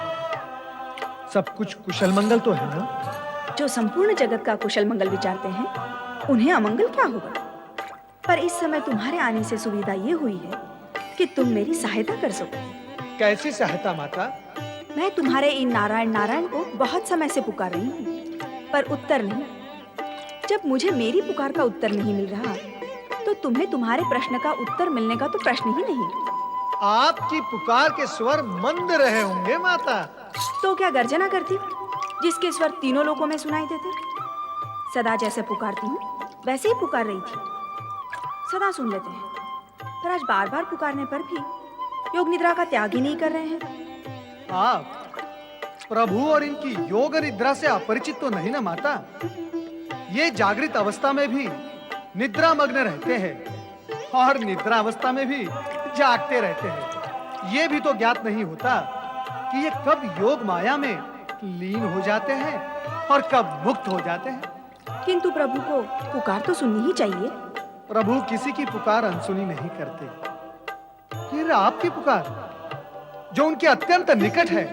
सब कुछ कुशल मंगल तो है ना? जो संपूर्ण जगत का कुशल मंगल विचारते हैं, उन्हें अमंगल क्या होगा? पर इस समय तुम्हारे आने से सुविधा ये हुई है कि तुम मेरी सहायता कर सको। कैसी सहायता माता? मैं तुम्हारे इन नारायण नारायण को बहुत समय से पुकार रही हूँ, पर उत्तर नहीं। जब मुझे मेरी पुकार का उत्तर नहीं मिल रहा, तो तुम्हें तुम्हारे प्रश्न का उत्तर मिलने का तो प्रश्न ही नहीं। आपकी पुकार के स्वर मंद रहे होंगे माता। तो क्या गर्जना करती, जिसके स्वर तीनों लोगों में सुनाई देते? सदा जैसे पुकारती हूँ, वैसे ही पुकार रही थी। सदा सुन लेते हैं, पर आज बार बार पुकारने पर भी योग निद्रा का त्याग ही नहीं कर रहे हैं। आप प्रभु और इनकी योग निद्रा से अपरिचित तो नहीं ना माता? ये जागृत अवस्था में भी निद्रा मग्न रहते हैं और निद्रा अवस्था में भी जागते रहते हैं। ये भी तो ज्ञात नहीं होता कि ये कब योग माया में लीन हो जाते हैं और कब मुक्त हो जाते हैं। किंतु प्रभु को पुकार तो सुननी ही चाहिए। प्रभु किसी की पुकार अनसुनी नहीं करते। फिर आपकी पुकार, जो उनके अत्यंत निकट है,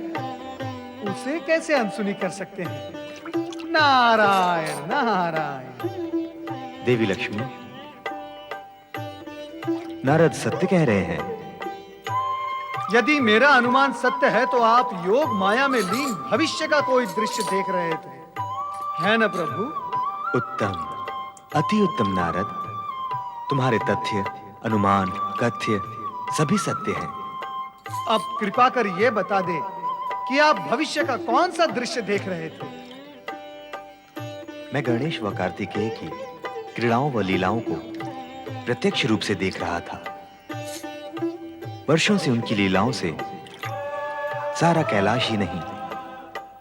उसे कैसे अनसुनी कर सकते हैं? नारायण नारायण। देवी लक्ष्मी, नारद सत्य कह रहे हैं। यदि मेरा अनुमान सत्य है तो आप योग माया में लीन भविष्य का कोई दृश्य देख रहे थे, है न प्रभु? उत्तम, अति उत्तम नारद। तुम्हारे तथ्य, अनुमान, कथ्य सभी सत्य हैं। अब कृपा कर ये बता दे कि आप भविष्य का कौन सा दृश्य देख रहे थे? मैं गणेश व कार्तिकेय की क्रीड़ाओं व लीलाओं को प्रत्यक्ष रूप से देख रहा था। वर्षों से उनकी लीलाओं से सारा कैलाश ही नहीं,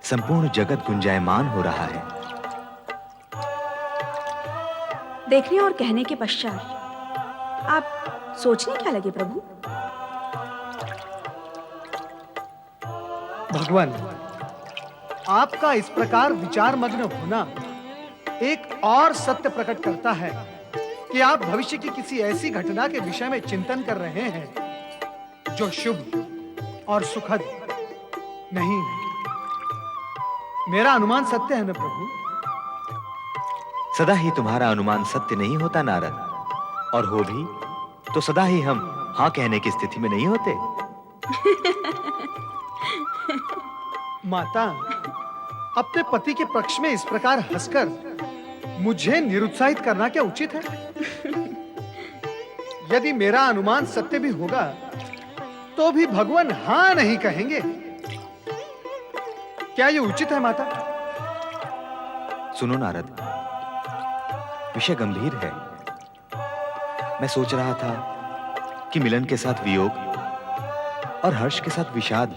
संपूर्ण जगत गुंजायमान हो रहा है। देखने और कहने के पश्चात आप सोचने क्या लगे प्रभु? भगवान, आपका इस प्रकार विचार मग्न होना एक और सत्य प्रकट करता है कि आप भविष्य की किसी ऐसी घटना के विषय में चिंतन कर रहे हैं जो शुभ और सुखद नहीं है। मेरा अनुमान सत्य है ना प्रभु? सदा ही तुम्हारा अनुमान सत्य नहीं होता नारद, और हो भी तो सदा ही हम हाँ कहने की स्थिति में नहीं होते। माता, अपने पति के पक्ष में इस प्रकार हंसकर मुझे निरुत्साहित करना क्या उचित है? यदि मेरा अनुमान सत्य भी होगा तो भी भगवान हाँ नहीं कहेंगे। क्या ये उचित है माता? सुनो नारद, विषय गंभीर है। मैं सोच रहा था कि मिलन के साथ वियोग और हर्ष के साथ विषाद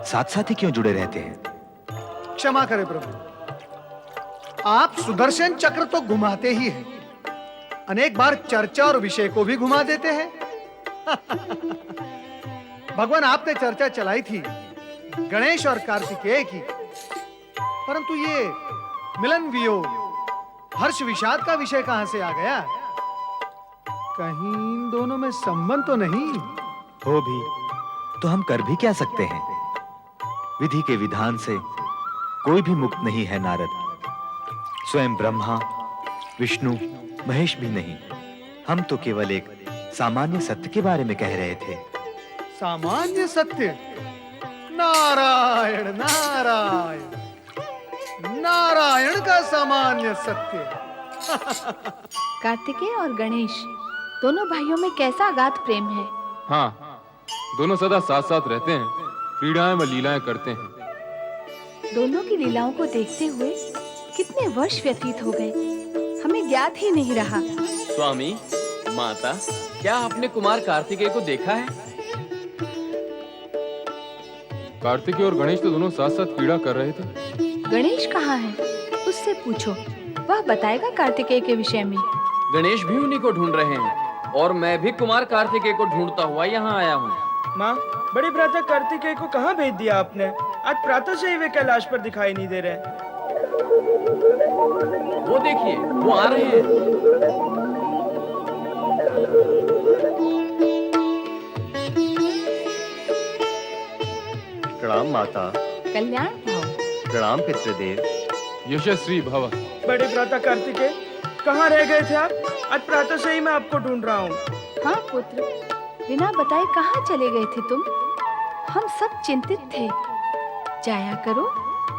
साथ साथ ही क्यों जुड़े रहते हैं? क्षमा करें प्रभु, आप सुदर्शन चक्र तो घुमाते ही हैं, अनेक बार चर्चा और विषय को भी घुमा देते हैं। भगवान, आपने चर्चा चलाई थी गणेश और कार्तिकेय की, परंतु ये मिलन वियोग हर्ष विषाद का विषय कहां से आ गया? कहीं इन दोनों में संबंध तो नहीं? हो भी तो हम कर भी क्या सकते हैं? विधि के विधान से कोई भी मुक्त नहीं है नारद। स्वयं ब्रह्मा, विष्णु, महेश भी नहीं। हम तो केवल एक सामान्य सत्य के बारे में कह रहे थे। सामान्य सत्य? नारायण नारायण, नारायण का सामान्य सत्य। कार्तिकेय और गणेश दोनों भाइयों में कैसा अगाध प्रेम है। हाँ, दोनों सदा साथ साथ रहते हैं, क्रीड़ाएं व लीलाएं करते हैं। दोनों की लीलाओं को देखते हुए कितने वर्ष व्यतीत हो गए, हमें ज्ञात ही नहीं रहा। स्वामी, माता, क्या आपने कुमार कार्तिकेय को देखा है? कार्तिकेय और गणेश तो दोनों साथ साथ क्रीड़ा कर रहे थे। गणेश कहाँ है? उससे पूछो, वह बताएगा कार्तिकेय के विषय में। गणेश भी उन्हीं को ढूंढ रहे हैं और मैं भी कुमार कार्तिकेय को ढूंढता हुआ यहाँ आया हूँ। माँ, बड़े भ्राता कार्तिकेय को कहाँ भेज दिया आपने? आज प्रातः से ही वे कैलाश पर दिखाई नहीं दे रहे। वो देखिए, वो आ रहे हैं। प्रणाम माता। कल्याण भाव। प्रणाम पितृदेव। यशस्वी भव। बड़े भ्राता कार्तिकेय, कहाँ रह गए थे आप? आज प्रातः से ही मैं आपको ढूंढ रहा हूँ। हाँ पुत्र, बिना बताए कहाँ चले गए थे तुम? हम सब चिंतित थे। जाया करो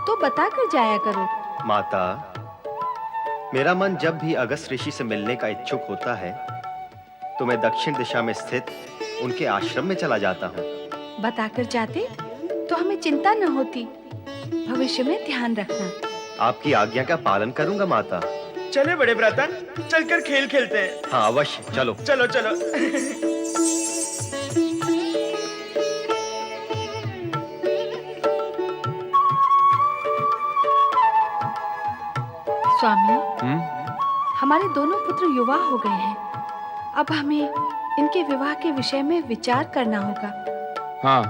तो बताकर जाया करो। माता, मेरा मन जब भी अगस्त ऋषि से मिलने का इच्छुक होता है तो मैं दक्षिण दिशा में स्थित उनके आश्रम में चला जाता हूँ। बताकर जाते तो हमें चिंता न होती। भविष्य में ध्यान रखना। आपकी आज्ञा का पालन करूंगा माता। चले बड़े भ्राता, चलकर खेल खेलते हैं। हाँ अवश्य, चलो चलो चलो। स्वामी, हम्म? हमारे दोनों पुत्र युवा हो गए हैं। अब हमें इनके विवाह के विषय में विचार करना होगा। हाँ,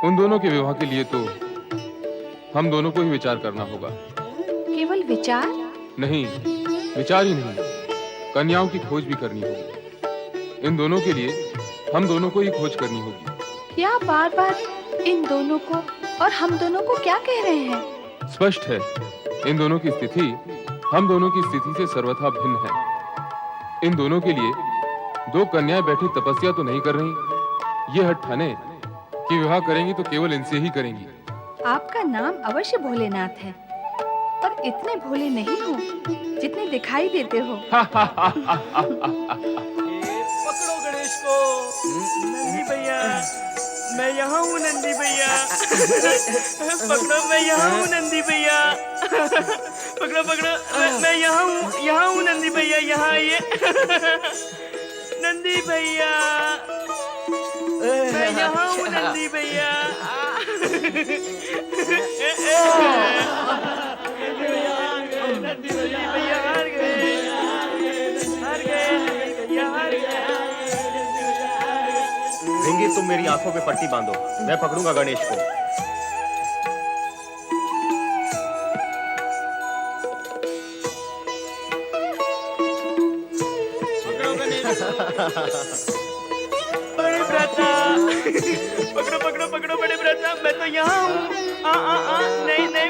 उन दोनों के विवाह के लिए तो हम दोनों को ही विचार करना होगा। केवल विचार? नहीं, विचार ही नहीं, कन्याओं की खोज भी करनी होगी। इन दोनों के लिए हम दोनों को ही खोज करनी होगी। क्या बार बार इन दोनों को और हम दोनों को क्या कह रहे हैं? स्पष्ट है, इन दोनों की स्थिति हम दोनों की स्थिति से सर्वथा भिन्न है। इन दोनों के लिए दो कन्याएं बैठी तपस्या तो नहीं कर रही। ये हठ ठाने कि विवाह करेंगी तो केवल इनसे ही करेंगी। आपका नाम अवश्य भोलेनाथ है, पर इतने भोले नहीं हो जितने दिखाई देते हो। पकड़ो गणेश को। नंदी भैया, मैं यहाँ हूँ नंदी भैया। पकड़ो, मैं यहाँ हूँ नंदी भैया। पकड़ो पकड़ो, मैं यहाँ हूँ नंदी भैया, यहाँ आइए। नंदी भैया, मैं यहाँ हूँ नंदी भैया। नंदी भैया हार गए, हार गए, भैया हार गए। भिंगी, तुम मेरी आंखों पे पट्टी बांधो, मैं पकड़ूंगा गणेश को। बड़े भ्राता, पकड़ो पकड़ो पकड़ो बड़े भ्राता, मैं तो यहाँ हूँ। नहीं नहीं,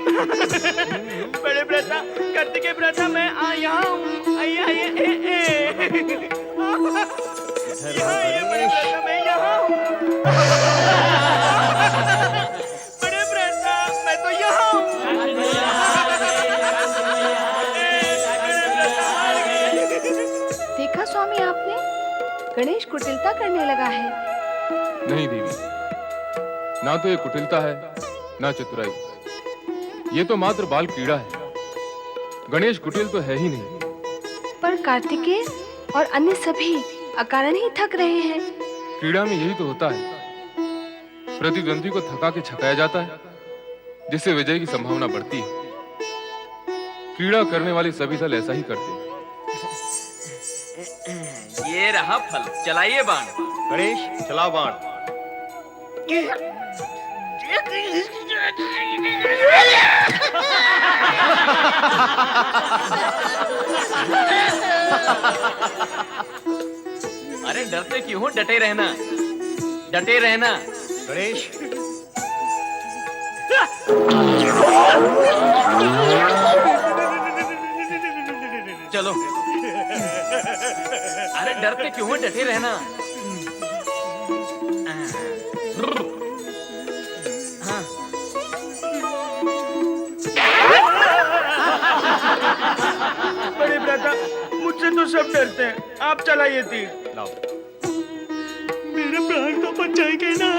बड़े भ्राता, कार्तिकेय भ्राता, मैं यहाँ हूँ। आइए आइए, यहाँ आइए बड़े भ्राता, मैं यहाँ हूँ। बड़े भ्राता, मैं तो यहाँ हूँ। देखा स्वामी आपने, गणेश कुटिलता करने लगा है। नहीं देवी, ना तो ये कुटिलता है ना चतुराई, ये तो मात्र बाल क्रीड़ा है। गणेश कुटिल तो है ही नहीं। पर कार्तिकेय और अन्य सभी अकारण ही थक रहे हैं। क्रीड़ा में यही तो होता है, प्रतिद्वंदी को थका के छकाया जाता है, जिससे विजय की संभावना बढ़ती है। क्रीड़ा करने वाले सभी दल ऐसा ही करते हैं। ये रहा फल, चलाइए बाण। गणेश, चलाओ बाण। अरे डरते क्यों हो, डटे रहना, डटे रहना। गणेश, चलो। अरे डरते क्यों हो, डटे रहना। हाँ। बड़े भ्राता, मुझसे तो सब डरते हैं, आप चलाइए तीर। लाओ। मेरे प्राण तो बच जाएंगे ना।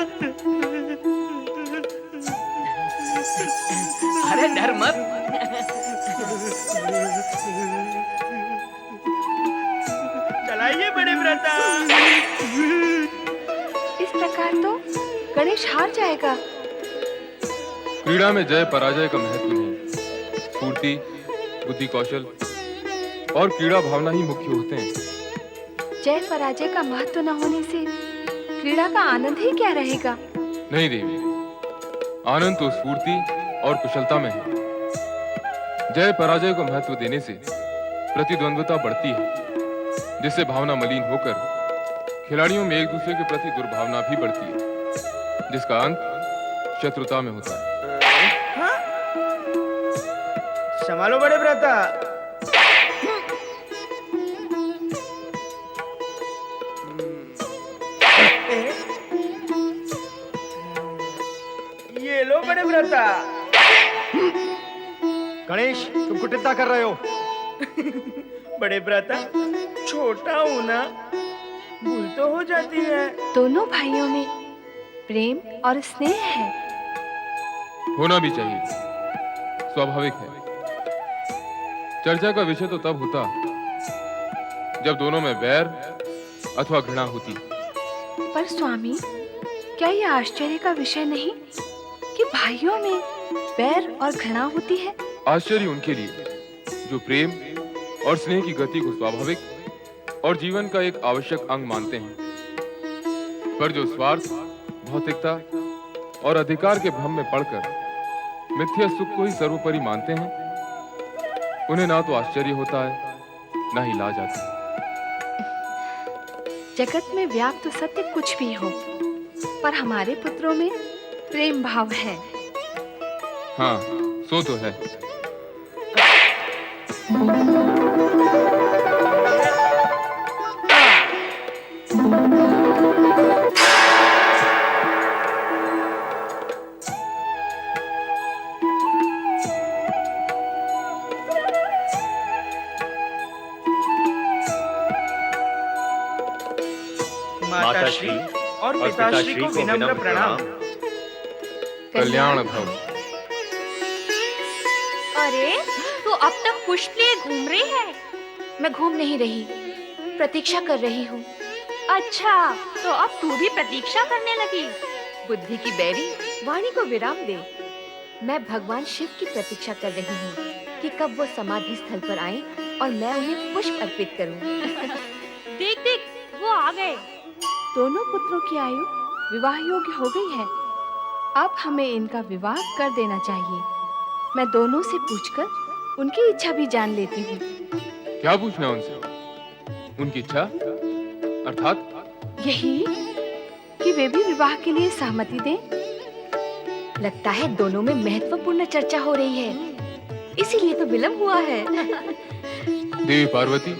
अरे डर मत। चलाइए बड़े भ्राता। इस प्रकार तो गणेश हार जाएगा। क्रीड़ा में जय पराजय का महत्व नहीं, स्फूर्ति, बुद्धि, कौशल और क्रीड़ा भावना ही मुख्य होते हैं। जय पराजय का महत्व न होने से क्रीड़ा का आनंद ही क्या रहेगा। नहीं देवी, आनंद तो स्फूर्ति और कुशलता में है। जय पराजय को महत्व देने से प्रतिद्वंद्विता बढ़ती है, जिससे भावना मलिन होकर खिलाड़ियों में एक दूसरे के प्रति दुर्भावना भी बढ़ती है, जिसका अंत शत्रुता में होता है। संभालो बड़े भ्राता। ये लो बड़े भ्राता। गणेश, तुम कुटिलता कर रहे हो। बड़े भ्राता, छोटा हूं ना, भूल तो हो जाती है। दोनों भाइयों में प्रेम और स्नेह है। होना भी चाहिए, स्वाभाविक है। चर्चा का विषय तो तब होता जब दोनों में वैर अथवा घृणा होती। पर स्वामी, क्या यह आश्चर्य का विषय नहीं कि भाइयों में वैर और घृणा होती है? आश्चर्य उनके लिए जो प्रेम और स्नेह की गति को स्वाभाविक और जीवन का एक आवश्यक अंग मानते हैं, पर जो स्वार्थ, भौतिकता और अधिकार के भ्रम में पड़कर मिथ्या सुख को ही सर्वोपरि मानते हैं, उन्हें ना तो आश्चर्य होता है, ना ही लाज आती है। जगत में व्याप्त सत्य कुछ भी हो, पर हमारे पुत्रों में प्रेम भाव है। हाँ, सो तो है। माता और पिताश्री को विनम्र प्रणाम। कल्याण भव। अरे तू अब तक पुष्प लिए घूम रही है? मैं घूम नहीं रही, प्रतीक्षा कर रही हूँ। अच्छा, तो अब तू भी प्रतीक्षा करने लगी? बुद्धि की बैरी, वाणी को विराम दे। मैं भगवान शिव की प्रतीक्षा कर रही हूँ कि कब वो समाधि स्थल पर आए और मैं उन्हें पुष्प अर्पित करूँ। देख देख, वो आ गए। दोनों पुत्रों की आयु विवाह योग्य हो गई है। अब हमें इनका विवाह कर देना चाहिए। मैं दोनों से पूछकर उनकी इच्छा भी जान लेती हूँ। क्या पूछना उनसे? उनकी इच्छा अर्थात यही कि वे भी विवाह के लिए सहमति दें। लगता है दोनों में महत्वपूर्ण चर्चा हो रही है, इसीलिए तो विलंब हुआ है। देवी पार्वती,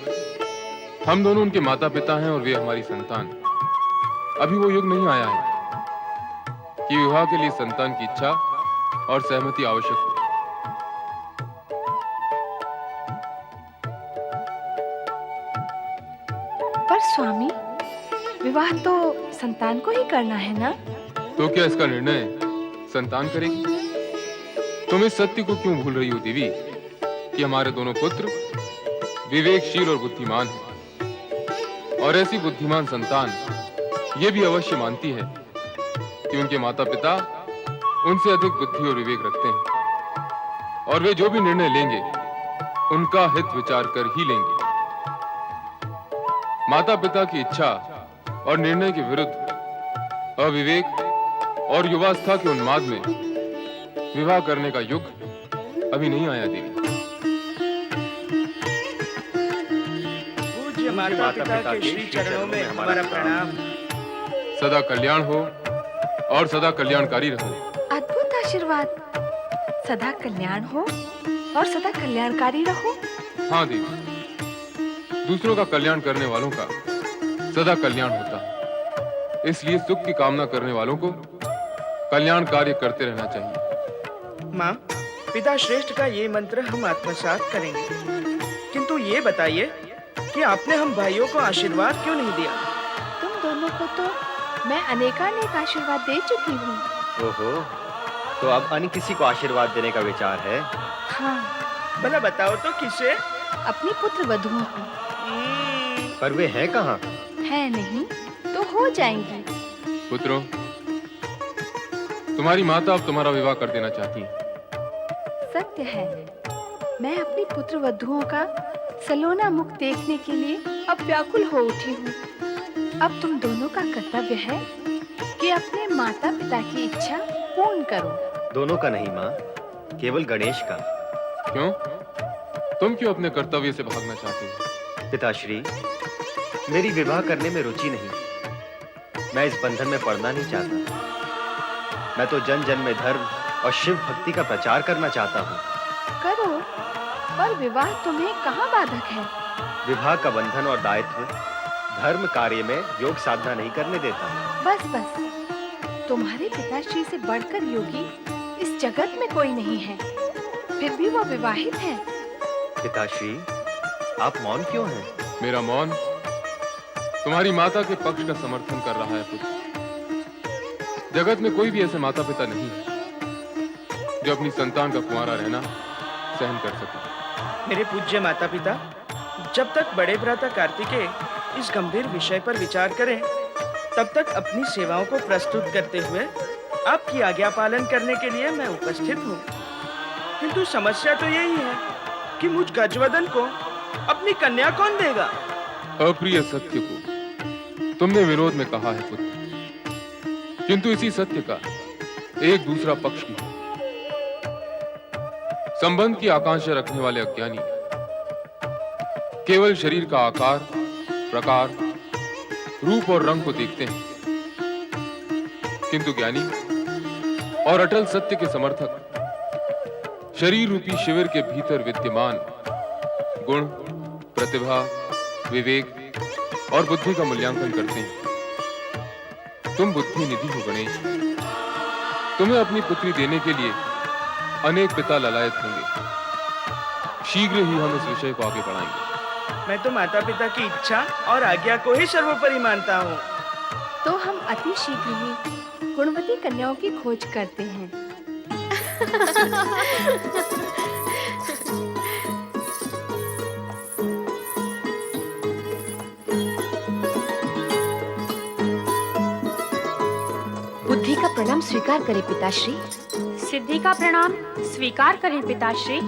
हम दोनों उनके माता पिता हैं और वे हमारी संतान। अभी वो युग नहीं आया है कि विवाह के लिए संतान की इच्छा और सहमति आवश्यक हो। पर स्वामी, विवाह तो संतान को ही करना है ना? तो क्या इसका निर्णय संतान करेगी? तुम इस सत्य को क्यों भूल रही हो देवी कि हमारे दोनों पुत्र विवेकशील और बुद्धिमान हैं, और ऐसी बुद्धिमान संतान ये भी अवश्य मानती है कि उनके माता पिता उनसे अधिक बुद्धि और विवेक रखते हैं, और वे जो भी निर्णय लेंगे उनका हित विचार कर ही लेंगे। माता पिता की इच्छा और निर्णय के विरुद्ध अविवेक और युवावस्था के उन्माद में विवाह करने का युग अभी नहीं आया देवी। पूज्य माता पिता के श्री चरणों में हमारा प्रणाम। सदा कल्याण हो और सदा कल्याणकारी रहो। अद्भुत आशीर्वाद। सदा कल्याण हो और सदा कल्याणकारी रहो। हाँ देवी, दूसरों का कल्याण करने वालों का सदा कल्याण होता है, इसलिए सुख की कामना करने वालों को कल्याण कार्य करते रहना चाहिए। माँ, पिता श्रेष्ठ का ये मंत्र हम आत्मसात करेंगे, किंतु ये बताइए कि आपने हम भाइयों को आशीर्वाद क्यों नहीं दिया? तुम दोनों को तो मैं अनेकानेक आशीर्वाद दे चुकी हूँ। ओहो, तो अब अन्य किसी को आशीर्वाद देने का विचार है? हाँ, भला बताओ तो किसे? अपनी पुत्र वधुओं को। पर वे हैं कहाँ? है नहीं तो हो जाएंगी। पुत्रों, तुम्हारी माता अब तुम्हारा विवाह कर देना चाहती है। सत्य है, मैं अपनी पुत्र वधुओं का सलोना मुख देखने के लिए अब व्याकुल हो उठी हूँ। अब तुम दोनों का कर्तव्य है कि अपने माता पिता की इच्छा पूर्ण करो। दोनों का नहीं माँ, केवल गणेश का। क्यों? तुम क्यों अपने कर्तव्य से भागना चाहते हो? पिताश्री, मेरी विवाह करने में रुचि नहीं। मैं इस बंधन में पड़ना नहीं चाहता। मैं तो जन जन में धर्म और शिव भक्ति का प्रचार करना चाहता हूँ। करो, पर विवाह तुम्हें कहाँ बाधक है? विवाह का बंधन और दायित्व धर्म कार्य में योग साधना नहीं करने देता। बस बस, तुम्हारे पिताश्री से बढ़कर योगी इस जगत में कोई नहीं है, फिर भी वो विवाहित है। पिताश्री, आप मौन क्यों हैं? मेरा मौन तुम्हारी माता के पक्ष का समर्थन कर रहा है पुत्र। जगत में कोई भी ऐसे माता पिता नहीं है जो अपनी संतान का कुंवारा रहना सहन कर सके। मेरे पूज्य माता पिता, जब तक बड़े भ्राता कार्तिकेय इस गंभीर विषय पर विचार करें, तब तक अपनी सेवाओं को प्रस्तुत करते हुए आपकी आज्ञा पालन करने के लिए मैं उपस्थित हूँ। किंतु समस्या तो यही है कि मुझ गजवदन को अपनी कन्या कौन देगा? अप्रिय सत्य को तुमने विरोध में कहा है पुत्र, किंतु इसी सत्य का एक दूसरा पक्ष भी है। संबंध की आकांक्षा रखने वाले अज्ञानी केवल शरीर का आकार, प्रकार, रूप और रंग को देखते हैं, किंतु ज्ञानी और अटल सत्य के समर्थक शरीर रूपी शिविर के भीतर विद्यमान गुण, प्रतिभा, विवेक और बुद्धि का मूल्यांकन करते हैं। तुम बुद्धि निधि हो गणेश। तुम्हें अपनी पुत्री देने के लिए अनेक पिता ललायत होंगे। शीघ्र ही हम इस विषय को आगे बढ़ाएंगे। मैं तो माता पिता की इच्छा और आज्ञा को ही सर्वोपरि मानता हूँ। तो हम अति शीघ्र ही गुणवती कन्याओं की खोज करते हैं। बुद्धि का प्रणाम स्वीकार करें पिताश्री। सिद्धि का प्रणाम स्वीकार करें पिताश्री।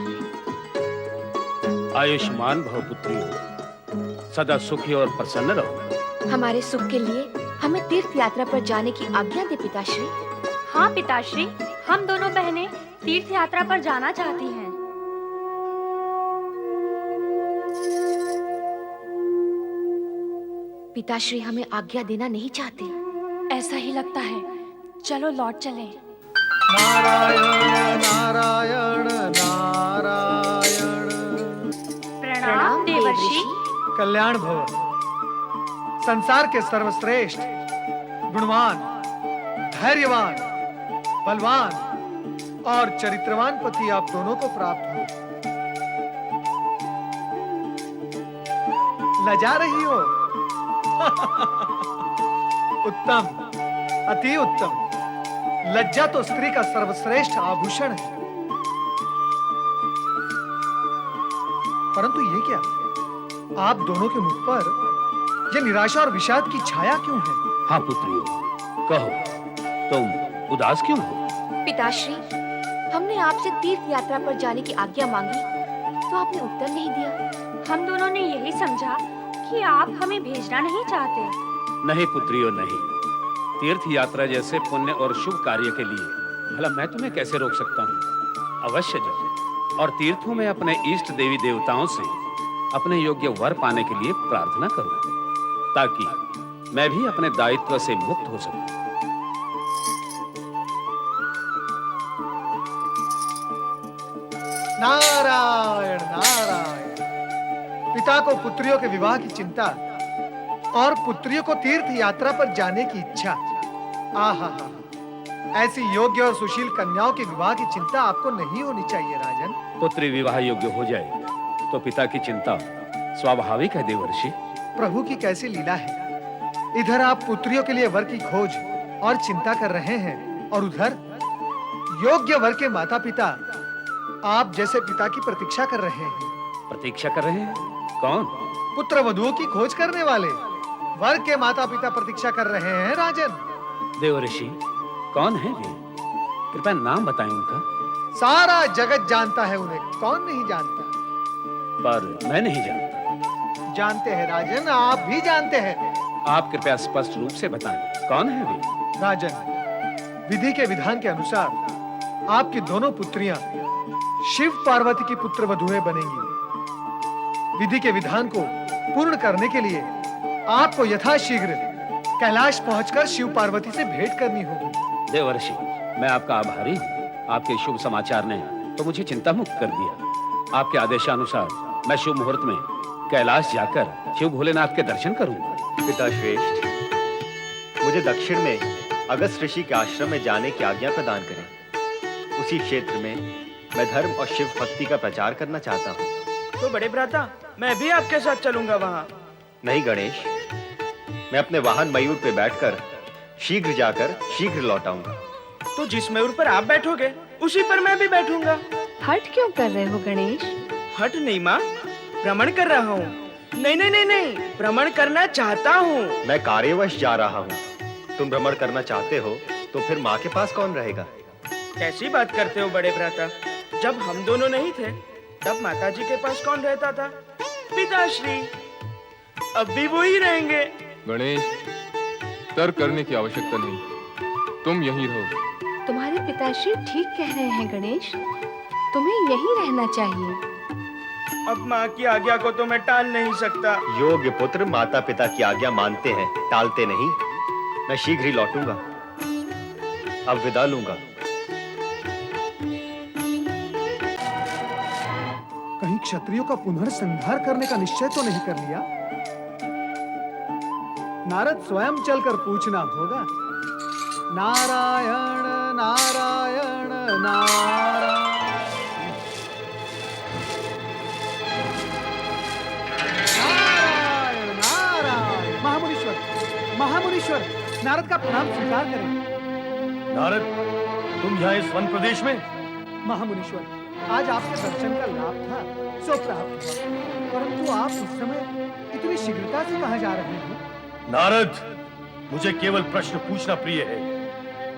आयुष्मान भव पुत्रियों, सदा सुखी और प्रसन्न रहो। हमारे सुख के लिए हमें तीर्थ यात्रा पर जाने की आज्ञा दे पिताश्री। हाँ पिताश्री, हम दोनों बहनें तीर्थ यात्रा पर जाना चाहती हैं। पिताश्री हमें आज्ञा देना नहीं चाहते। ऐसा ही लगता है, चलो लौट चलें। नारायण नारायण नारायण। प्रणाम देवर्षि। कल्याण भव। संसार के सर्वश्रेष्ठ, गुणवान, धैर्यवान, बलवान और चरित्रवान पति आप दोनों को प्राप्त हो। लजा रही हो? उत्तम, अति उत्तम। लज्जा तो स्त्री का सर्वश्रेष्ठ आभूषण है। परंतु ये क्या, आप दोनों के मुख पर ये निराशा और विषाद की छाया क्यों है? हाँ पुत्रियों, कहो, तुम उदास क्यों हो? पिताश्री, हमने आपसे तीर्थ यात्रा पर जाने की आज्ञा मांगी तो आपने उत्तर नहीं दिया। हम दोनों ने यही समझा कि आप हमें भेजना नहीं चाहते। नहीं पुत्रियों, नहीं। तीर्थ यात्रा जैसे पुण्य और शुभ कार्य के लिए भला मैं तुम्हें कैसे रोक सकता हूँ? अवश्य जाओ और तीर्थों में अपने इष्ट देवी देवताओं से अपने योग्य वर पाने के लिए प्रार्थना करो, ताकि मैं भी अपने दायित्व से मुक्त हो सकूं। नारायण नारायण। पिता को पुत्रियों के विवाह की चिंता और पुत्रियों को तीर्थ यात्रा पर जाने की इच्छा। आहा, ऐसी योग्य और सुशील कन्याओं के विवाह की चिंता आपको नहीं होनी चाहिए राजन। पुत्री विवाह योग्य हो जाए तो पिता की चिंता स्वाभाविक है देवर्षि। प्रभु की कैसी लीला है। इधर आप पुत्रियों के लिए वर की खोज और चिंता कर रहे हैं और उधर योग्य वर के माता पिता आप जैसे पिता की प्रतीक्षा कर रहे हैं। प्रतीक्षा कर रहे हैं? कौन? पुत्र वधुओं की खोज करने वाले वर के माता पिता प्रतीक्षा कर रहे हैं राजन। देवर्षि, कौन है वे? कृपया नाम बताएं उनका। सारा जगत जानता है उन्हें, कौन नहीं जानता? पर मैं नहीं जानता। जानते हैं राजन, आप भी जानते हैं। आप कृपया स्पष्ट रूप से बताएं, कौन है वे? राजन, विधि के विधान के अनुसार आपकी दोनों पुत्रियां शिव पार्वती की पुत्र वधुएं बनेंगी। विधि के विधान को पूर्ण करने के लिए आपको यथाशीघ्र कैलाश पहुंचकर शिव पार्वती से भेंट करनी होगी। देवर्षि, मैं आपका आभारी हूँ। आपके शुभ समाचार ने तो मुझे चिंता मुक्त कर दिया। आपके आदेशानुसार मैं शुभ मुहूर्त में कैलाश जाकर शिव भोलेनाथ के दर्शन करूंगा। पिता श्रेष्ठ, मुझे दक्षिण में अगस्त ऋषि के आश्रम में जाने की आज्ञा प्रदान करें। उसी क्षेत्र में मैं धर्म और शिव भक्ति का प्रचार करना चाहता हूँ। तो बड़े भ्राता, मैं भी आपके साथ चलूंगा वहाँ। नहीं गणेश, मैं अपने वाहन मयूर पे बैठकर शीघ्र जाकर शीघ्र लौट आऊंगा। तो जिस मयूर पर आप बैठोगे उसी पर मैं भी बैठूंगा। हट क्यों कर रहे हो गणेश? हट नहीं माँ, भ्रमण कर रहा हूँ। नहीं नहीं नहीं नहीं, भ्रमण करना चाहता हूँ। मैं कार्यवश जा रहा हूँ। तुम भ्रमण करना चाहते हो तो फिर माँ के पास कौन रहेगा? कैसी बात करते हो बड़े भ्राता? जब हम दोनों नहीं थे तब माताजी के पास कौन रहता था? पिताश्री। अब भी वो ही रहेंगे। गणेश, तर्क करने की आवश्यकता नहीं, तुम यहीं रहो। तुम्हारे पिताश्री ठीक कह रहे हैं गणेश, तुम्हें यहीं रहना चाहिए। अब माँ की आज्ञा को तो मैं टाल नहीं सकता। योग्य पुत्र माता पिता की आज्ञा मानते हैं, टालते नहीं। मैं शीघ्र ही लौटूंगा। अब विदा लूंगा। कहीं क्षत्रियों का पुनर्संहार करने का निश्चय तो नहीं कर लिया? नारद स्वयं चलकर पूछना होगा। नारायण नारायण नारायण। नारायण नारायण। महामुनीश्वर, महामुनीश्वर, नारद का प्रणाम स्वीकार करें। नारद, तुम यहाँ इस वन प्रदेश में? महामुनीश्वर, आज आपके दर्शन का लाभ था सो प्राप्त हुआ, परंतु आप इस समय इतनी शीघ्रता से कहाँ जा रहे हैं? नारद, मुझे केवल प्रश्न पूछना प्रिय है,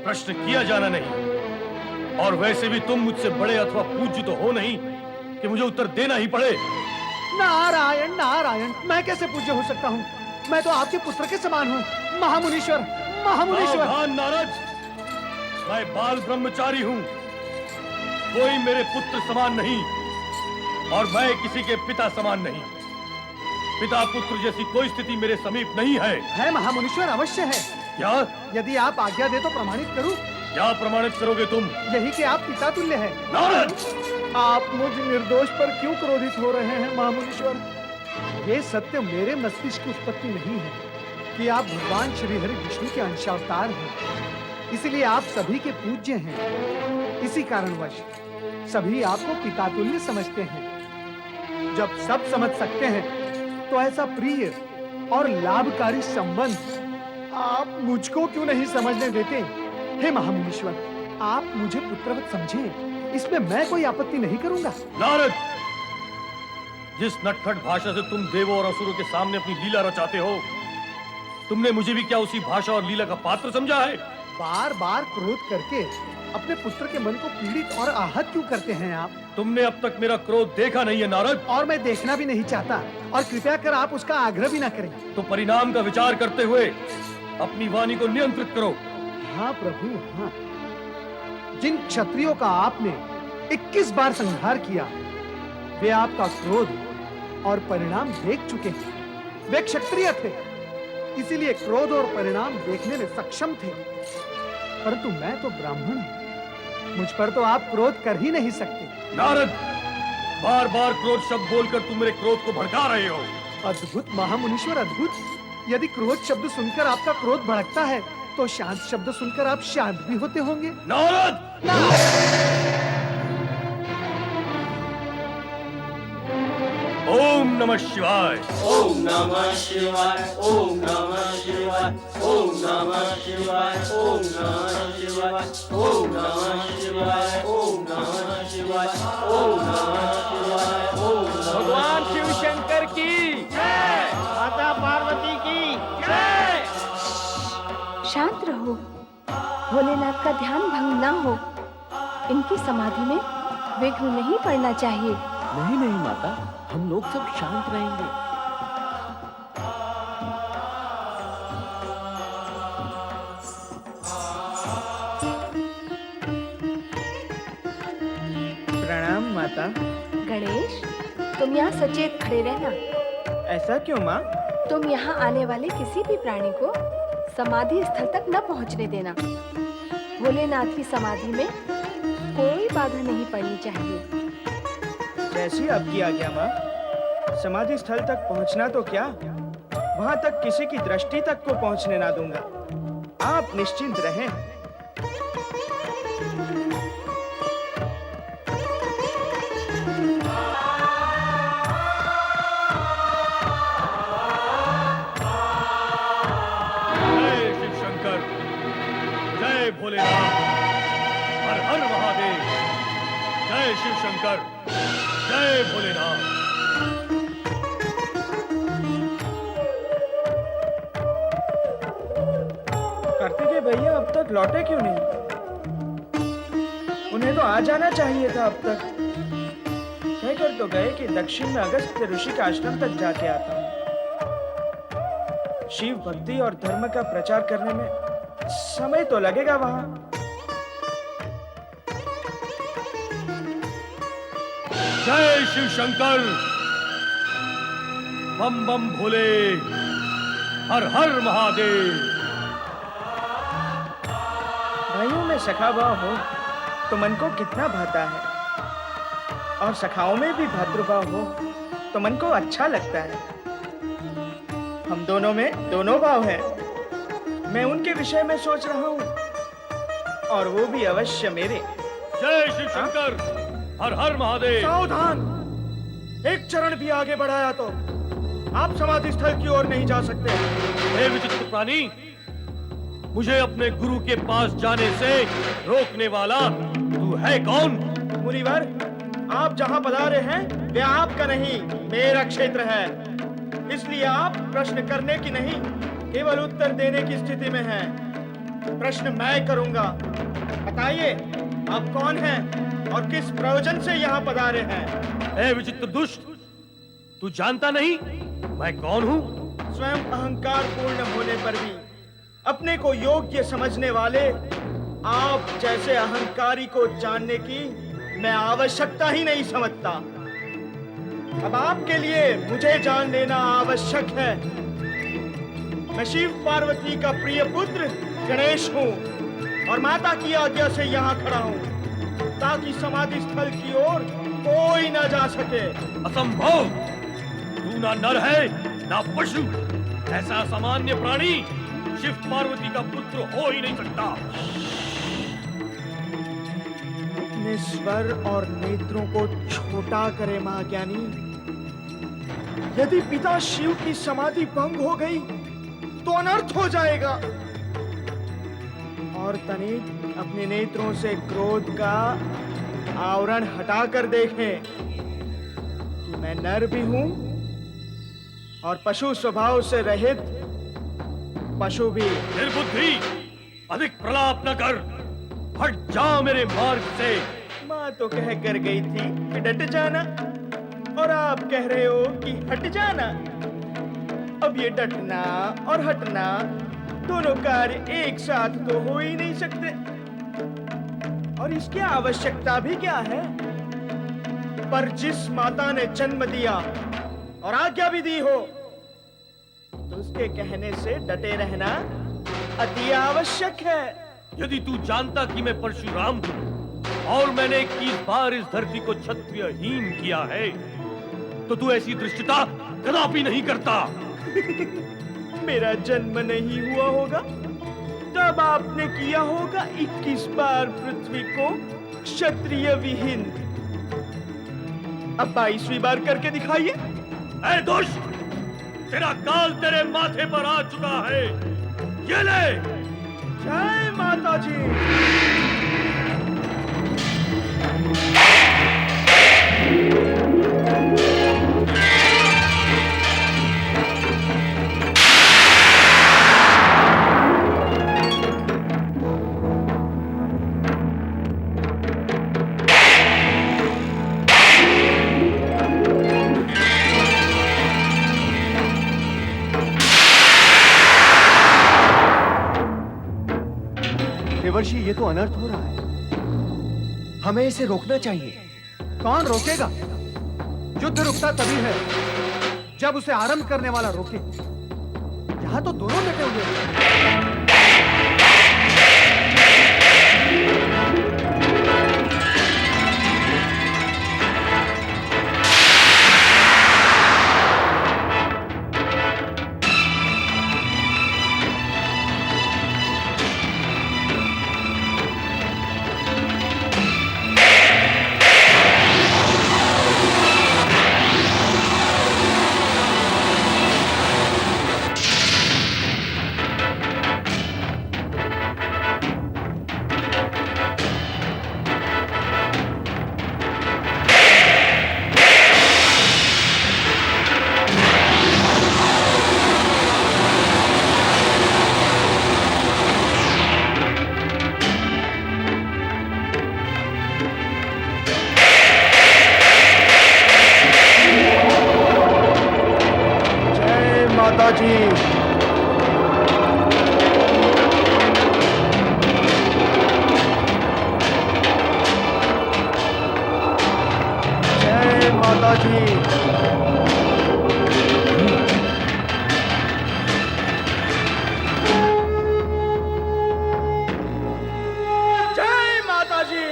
प्रश्न किया जाना नहीं। और वैसे भी तुम मुझसे बड़े अथवा पूज्य तो हो नहीं कि मुझे उत्तर देना ही पड़े। नारायण नारायण, मैं कैसे पूज्य हो सकता हूँ? मैं तो आपके पुत्र के समान हूँ। महामुनीश्वर, महामुनीश्वर। सावधान नारद, मैं बाल ब्रह्मचारी हूँ, कोई मेरे पुत्र समान नहीं, और मैं किसी के पिता समान नहीं। पिता पुत्र जैसी कोई स्थिति मेरे समीप नहीं है। है महामुनीश्वर, अवश्य है। क्या? यदि आप आज्ञा दे तो प्रमाणित करूं। क्या प्रमाणित करोगे तुम? यही कि आप पिता तुल्य हैं। नारद, आप मुझ निर्दोष पर क्यों क्रोधित हो रहे हैं महामुनीश्वर? ये सत्य मेरे मस्तिष्क की उत्पत्ति नहीं है कि आप भगवान श्री हरि विष्णु के अंशावतार हैं, इसलिए आप सभी के पूज्य हैं। इसी कारणवश सभी आपको पिता तुल्य समझते हैं। जब सब समझ सकते हैं तो ऐसा प्रिय और लाभकारी संबंध आप मुझको क्यों नहीं समझने देते? हे महामुनीश्वर, आप मुझे पुत्रवत समझें, इसमें मैं कोई आपत्ति नहीं करूंगा। नारद, जिस नटखट भाषा से तुम देवों और असुरों के सामने अपनी लीला रचाते हो, तुमने मुझे भी क्या उसी भाषा और लीला का पात्र समझा है? बार बार क्रोध करके अपने पुत्र के मन को पीड़ित और आहत क्यों करते हैं आप? तुमने अब तक मेरा क्रोध देखा नहीं है नारद, और मैं देखना भी नहीं चाहता, और कृपया कर आप उसका आग्रह भी ना करें। तो परिणाम का विचार करते हुए अपनी वाणी को नियंत्रित करो। हाँ प्रभु, हाँ। जिन क्षत्रियों का आपने 21 बार संहार किया, वे आपका क्रोध और परिणाम देख चुके हैं। वे क्षत्रिय थे, इसीलिए क्रोध और परिणाम देखने में सक्षम थे, परंतु मैं तो ब्राह्मण हूं, मुझ पर तो आप क्रोध कर ही नहीं सकते। नारद, बार बार क्रोध शब्द बोलकर तुम मेरे क्रोध को भड़का रहे हो। अद्भुत महामुनीश्वर, अद्भुत। यदि क्रोध शब्द सुनकर आपका क्रोध भड़कता है तो शांत शब्द सुनकर आप शांत भी होते होंगे। नारद! ओम नमः शिवाय। ओम नमः शिवाय। ओम नमः शिवाय। ओम नमः शिवाय। ओम नमः शिवाय। ओम नमः शिवाय। ओम नमः शिवाय। ओम नमः शिवाय। ओम भगवान शिव शंकर की जय, माता पार्वती की जय। शांत रहो, भोलेनाथ का ध्यान भंग ना हो। इनकी समाधि में विघ्न नहीं पड़ना चाहिए। नहीं नहीं माता, हम लोग सब शांत रहेंगे। प्रणाम माता। गणेश, तुम यहाँ सचेत खड़े रहना। ऐसा क्यों माँ? तुम यहाँ आने वाले किसी भी प्राणी को समाधि स्थल तक न पहुँचने देना। भोलेनाथ की समाधि में कोई बाधा नहीं पड़नी चाहिए। जैसी आपकी आज्ञा माँ। समाधि स्थल तक पहुँचना तो क्या, वहाँ तक किसी की दृष्टि तक को पहुँचने ना दूंगा। आप निश्चिंत रहें। जय शिव शंकर, जय भोलेनाथ, हर हर महादेव। जय शिव शंकर, जय भोलेनाथ। कार्तिकेय भैया अब तक लौटे क्यों नहीं? उन्हें तो आ जाना चाहिए था अब तक। कहकर तो गए कि दक्षिण में अगस्त्य ऋषि के आश्रम तक जाके आता हूँ। शिव भक्ति और धर्म का प्रचार करने में समय तो लगेगा वहां। जय शिव शंकर, बम बम भोले, हर हर महादेव। भाइयों में सखा भाव हो तो मन को कितना भाता है, और सखाओं में भी भातृभाव हो तो मन को अच्छा लगता है। हम दोनों में दोनों भाव हैं। मैं उनके विषय में सोच रहा हूँ और वो भी अवश्य मेरे। जय शिव शंकर, हर हर महादेव। सावधान! एक चरण भी आगे बढ़ाया तो आप समाधि स्थल की ओर नहीं जा सकते। हे विचित्र प्राणी, मुझे अपने गुरु के पास जाने से रोकने वाला तू है कौन? मुनिवर, आप जहां पधारे हैं वे आपका नहीं मेरा क्षेत्र है, इसलिए आप प्रश्न करने की नहीं केवल उत्तर देने की स्थिति में हैं। प्रश्न मैं करूंगा। बताइए, आप कौन हैं और किस प्रयोजन से यहाँ पधारे हैं? ए विचित्र दुष्ट, तू जानता नहीं मैं कौन हूँ? स्वयं अहंकार पूर्ण होने पर भी अपने को योग्य समझने वाले आप जैसे अहंकारी को जानने की मैं आवश्यकता ही नहीं समझता। अब आपके लिए मुझे जान लेना आवश्यक है। मैं शिव पार्वती का प्रिय पुत्र गणेश हूँ और माता की आज्ञा से यहाँ खड़ा हूँ ताकि समाधि स्थल की ओर कोई न जा सके। असंभव! तू ना नर है ना पशु, ऐसा सामान्य प्राणी शिव पार्वती का पुत्र हो ही नहीं सकता। अपने स्वर और नेत्रों को छोटा करे महाज्ञानी। यदि पिता शिव की समाधि भंग हो गई तो अनर्थ हो जाएगा। और तनिक अपने नेत्रों से क्रोध का आवरण हटाकर देखें कि मैं नर भी हूं और पशु स्वभाव से रहित पशु भी। निर्बुद्धि, अधिक प्रलाप न कर, हट जा मेरे मार्ग से। माँ तो कह कर गई थी कि डट जाना, और आप कह रहे हो कि हट जाना। अब ये डटना और हटना दोनों कार्य एक साथ तो हो ही नहीं सकते, और इसकी आवश्यकता भी क्या है? पर जिस माता ने जन्म दिया और आज्ञा भी दी हो तो उसके कहने से डटे रहना अति आवश्यक है। यदि तू जानता कि मैं परशुराम हूँ और मैंने 21 बार इस धरती को क्षत्रियहीन किया है तो तू ऐसी दृष्टता कदापि नहीं करता। मेरा जन्म नहीं हुआ होगा तब आपने किया होगा 21 बार पृथ्वी को क्षत्रिय विहीन। अब 22वीं बार करके दिखाइए। ऐ दुष्ट, तेरा काल तेरे माथे पर आ चुका है, ये ले। जय माता जी। देवर्षि, ये तो अनर्थ हो रहा है, हमें इसे रोकना चाहिए। कौन रोकेगा? युद्ध रुकता तभी है जब उसे आरंभ करने वाला रोके। यहाँ तो दोनों डटे हुए हैं। माता जी। जय माता जी। जय माता जी।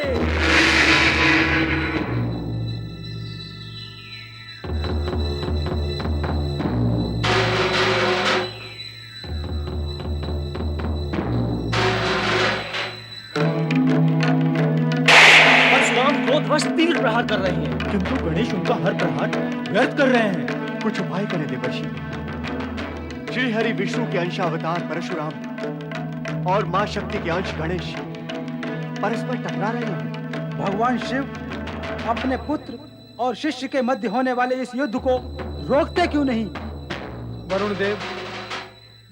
क्रोधवश तीर प्रहार कर रहे हैं, किंतु गणेश उनका हर प्रहार व्यर्थ कर रहे हैं। कुछ उपाय करें देवर्षि। श्री हरि विष्णु के अंशावतार परशुराम और मां शक्ति के अंश गणेश परस्पर टकरा रहे हैं। भगवान शिव अपने पुत्र और शिष्य के मध्य होने वाले इस युद्ध को रोकते क्यों नहीं? वरुण देव,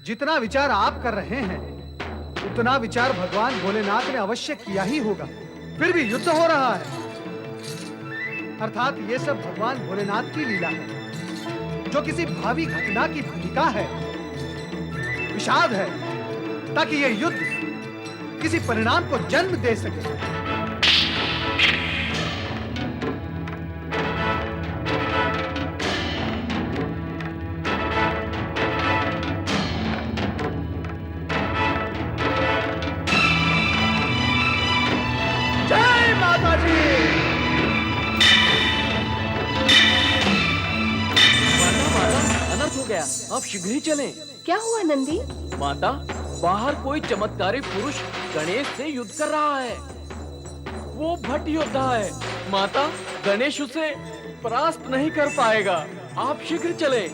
जितना विचार आप कर रहे हैं उतना विचार भगवान भोलेनाथ ने अवश्य किया ही होगा, फिर भी युद्ध हो रहा है। अर्थात ये सब भगवान भोलेनाथ की लीला है, जो किसी भावी घटना की भूमिका है, विषाद है, ताकि यह युद्ध किसी परिणाम को जन्म दे सके। जय माता जी। अनर्थ हो गया, आप शीघ्र ही चलें। क्या हुआ नंदी? माता, बाहर कोई चमत्कारी पुरुष गणेश से युद्ध कर रहा है। वो भट योद्धा है। माता, गणेश उसे परास्त नहीं कर पाएगा। आप शीघ्र चलें।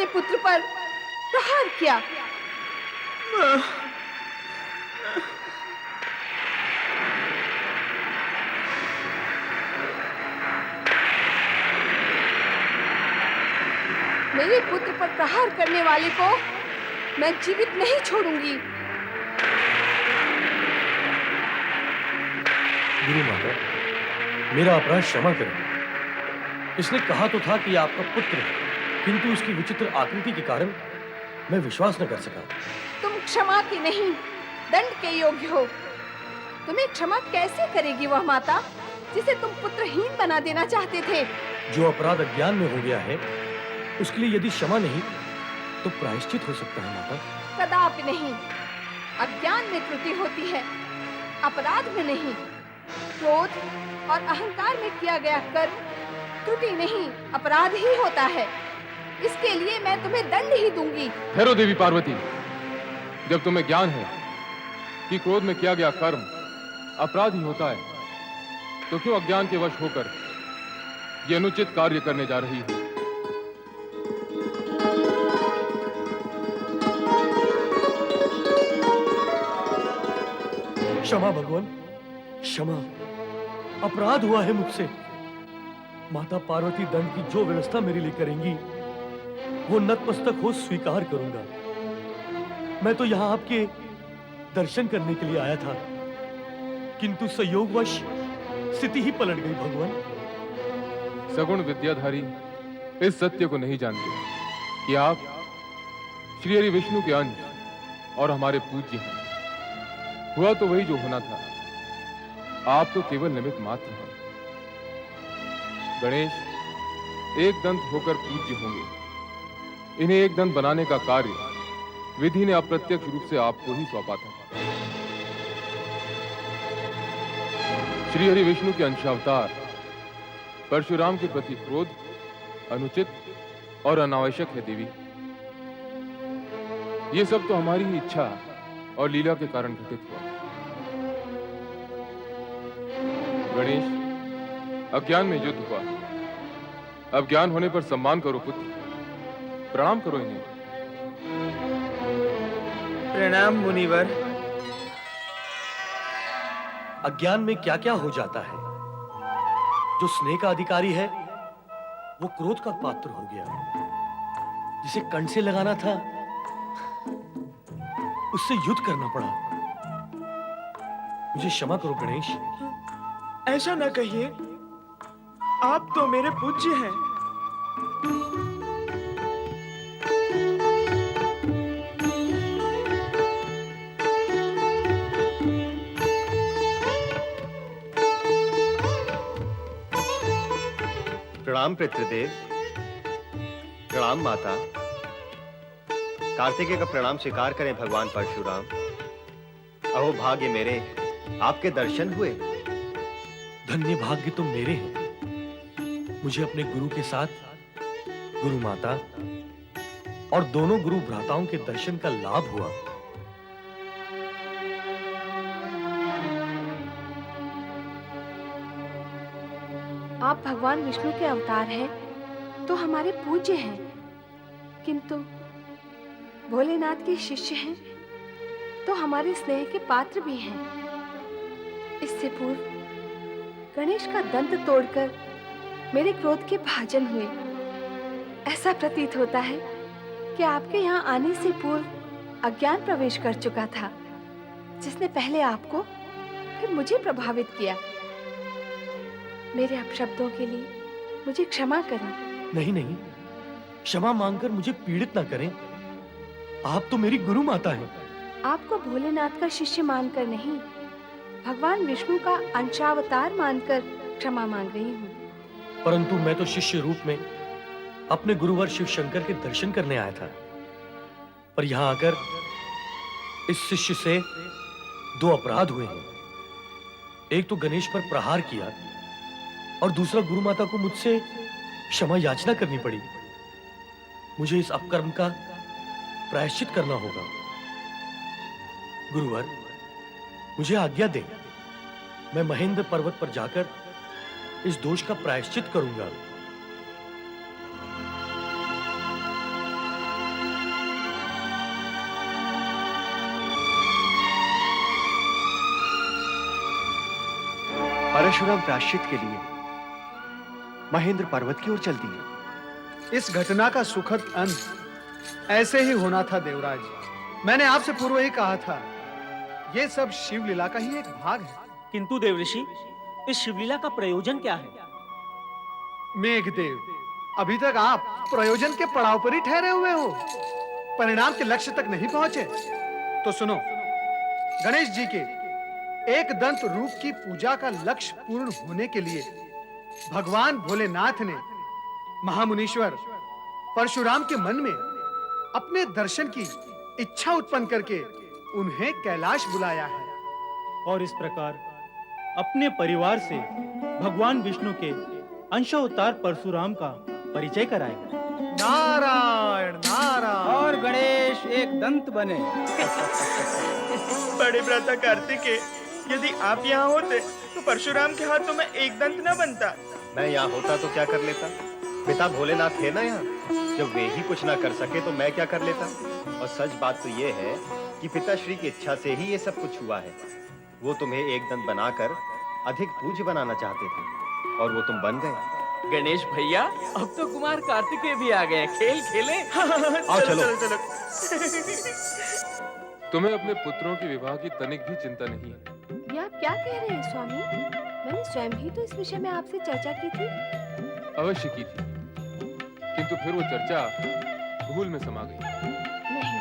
पुत्र पर प्रहार किया। मेरे पुत्र पर प्रहार करने वाले को मैं जीवित नहीं छोड़ूंगी। गुरु माता, मेरा अपराध क्षमा करें। इसने कहा तो था कि आपका पुत्र है, किंतु उसकी विचित्र आकृति के कारण मैं विश्वास न कर सका। तुम क्षमा की नहीं, दंड के योग्य हो। तुम्हें क्षमा कैसे करेगी वह माता जिसे तुम पुत्रहीन बना देना चाहते थे? जो अपराध अज्ञान में हो गया है, उसके लिए यदि क्षमा नहीं तो प्रायश्चित हो सकता है माता। कदापि नहीं। अज्ञान में त्रुटि होती है, अपराध में नहीं। क्रोध और अहंकार में किया गया कर्म त्रुटि नहीं, अपराध ही होता है। इसके लिए मैं तुम्हें दंड ही दूंगी। ठहरो देवी पार्वती, जब तुम्हें ज्ञान है कि क्रोध में किया गया कर्म अपराध ही होता है, तो क्यों अज्ञान के वश होकर ये अनुचित कार्य करने जा रही हो? क्षमा भगवान, क्षमा। अपराध हुआ है मुझसे। माता पार्वती दंड की जो व्यवस्था मेरे लिए करेंगी वो नतमस्तक हो स्वीकार करूंगा। मैं तो यहाँ आपके दर्शन करने के लिए आया था, किंतु संयोगवश स्थिति ही पलट गई भगवान। सगुण विद्याधारी इस सत्य को नहीं जानते कि आप श्री हरि विष्णु के अंश और हमारे पूज्य हैं। हुआ तो वही जो होना था, आप तो केवल निमित्त मात्र हैं। गणेश एक दंत होकर पूज्य होंगे। इन्हें एक दंत बनाने का कार्य विधि ने अप्रत्यक्ष रूप से आपको ही सौंपा था। श्री हरि विष्णु के अंशावतार परशुराम के प्रति क्रोध अनुचित और अनावश्यक है देवी। ये सब तो हमारी ही इच्छा और लीला के कारण घटित हुआ। गणेश, अज्ञान में युद्ध हुआ। अब ज्ञान होने पर सम्मान करो पुत्र, प्रणाम करो इन्हें। प्रणाम मुनिवर। अज्ञान में क्या क्या हो जाता है। जो स्नेह का अधिकारी है वो क्रोध का पात्र हो गया। जिसे कंठ से लगाना था उससे युद्ध करना पड़ा। मुझे क्षमा करो गणेश। ऐसा न कहिए, आप तो मेरे पूज्य हैं। प्रणाम पितृदेव, प्रणाम माता। कार्तिकेय का प्रणाम स्वीकार करें भगवान परशुराम। अहो भाग्य मेरे, आपके दर्शन हुए। धन्य भाग्य तो मेरे हैं। मुझे अपने गुरु के साथ गुरु माता और दोनों गुरु भ्राताओं के दर्शन का लाभ हुआ। आप भगवान विष्णु के अवतार हैं तो हमारे पूज्य हैं, किंतु भोलेनाथ के शिष्य हैं तो हमारे स्नेह के पात्र भी हैं। इससे पूर्व गणेश का दंत तोड़कर मेरे क्रोध के भाजन हुए। ऐसा प्रतीत होता है कि आपके यहाँ आने से पूर्व अज्ञान प्रवेश कर चुका था, जिसने पहले आपको फिर मुझे प्रभावित किया। मेरे अपशब्दों के लिए मुझे क्षमा करें। नहीं नहीं, क्षमा मांगकर मुझे पीड़ित ना करें। आप तो मेरी गुरु माता हैं। आपको भोलेनाथ का शिष्य मानकर नहीं, भगवान विष्णु का अंशावतार मानकर क्षमा मांग रही हूँ। परंतु मैं तो शिष्य रूप में अपने गुरुवर शिव शंकर के दर्शन करने आया था, पर यहाँ आकर इस शिष्य से दो अपराध हुए हैं। एक तो गणेश पर प्रहार किया और दूसरा गुरु माता को मुझसे क्षमा याचना करनी पड़ी। मुझे इस अपकर्म का प्रायश्चित करना होगा। गुरुवर, मुझे आज्ञा दें, मैं महेंद्र पर्वत पर जाकर इस दोष का प्रायश्चित करूंगा। परशुराम प्रायश्चित के लिए महेंद्र पर्वत की ओर चल दिए। इस घटना का सुखद अंत ऐसे ही होना था देवराज। मैंने आपसे पूर्व ही कहा था, ये सब शिवलीला का ही एक भाग है। किंतु देवऋषि, इस शिवलीला का प्रयोजन क्या है? मेघदेव, अभी तक आप प्रयोजन के पड़ाव पर ही ठहरे हुए हो, परिणाम के लक्ष्य तक नहीं पहुंचे। तो सुनो, गणेश जी के एक दंत रूप की पूजा का लक्ष्य पूर्ण होने के लिए भगवान भोलेनाथ ने महामुनीश्वर परशुराम के मन में अपने दर्शन की इच्छा उत्पन्न करके उन्हें कैलाश बुलाया है। और इस प्रकार अपने परिवार से भगवान विष्णु के अंशावतार परशुराम का परिचय कराएगा। नारायण नारायण। और गणेश एक दंत बने। बड़े भ्राता कार्तिकेय, यदि आप यहाँ होते तो परशुराम के हाथों में एक दंत न बनता। मैं यहाँ होता तो क्या कर लेता? पिता भोलेनाथ है ना यहाँ। जब वे ही कुछ ना कर सके तो मैं क्या कर लेता? और सच बात तो ये है कि पिताश्री की इच्छा से ही ये सब कुछ हुआ है। वो तुम्हें एक दंत बनाकर अधिक पूज्य बनाना चाहते थे और वो तुम बन गए। गणेश भैया, अब तो कुमार कार्तिकेय भी आ गए। खेल खेले। आओ चलो। तुम्हें अपने पुत्रों के विवाह की तनिक भी चिंता नहीं है? ये आप क्या कह रहे हैं स्वामी? मैंने स्वयं ही तो इस विषय में आपसे चर्चा की थी। अवश्य की थी, किंतु फिर वो चर्चा भूल में समा गई। नहीं,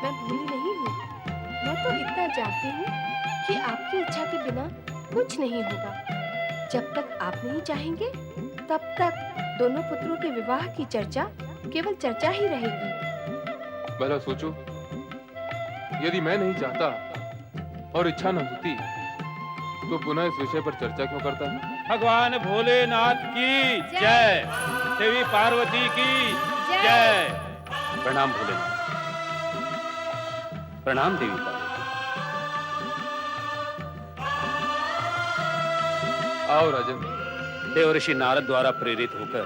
मैं भूली नहीं हूँ। मैं तो इतना जानती हूँ कि आपकी इच्छा के बिना कुछ नहीं होगा। जब तक आप नहीं चाहेंगे, तब तक दोनों पुत्रों के विवाह की चर्चा केवल चर्चा ही रहेगी। भला सोचो, यदि मैं नहीं चाहता और इच्छा न होती तो पुनः इस विषय पर चर्चा क्यों करता? भगवान भोलेनाथ की जय, देवी पार्वती की जय। प्रणाम भोलेनाथ। प्रणाम देवी पार्वती। आओ राजन। देवऋषि नारद द्वारा प्रेरित होकर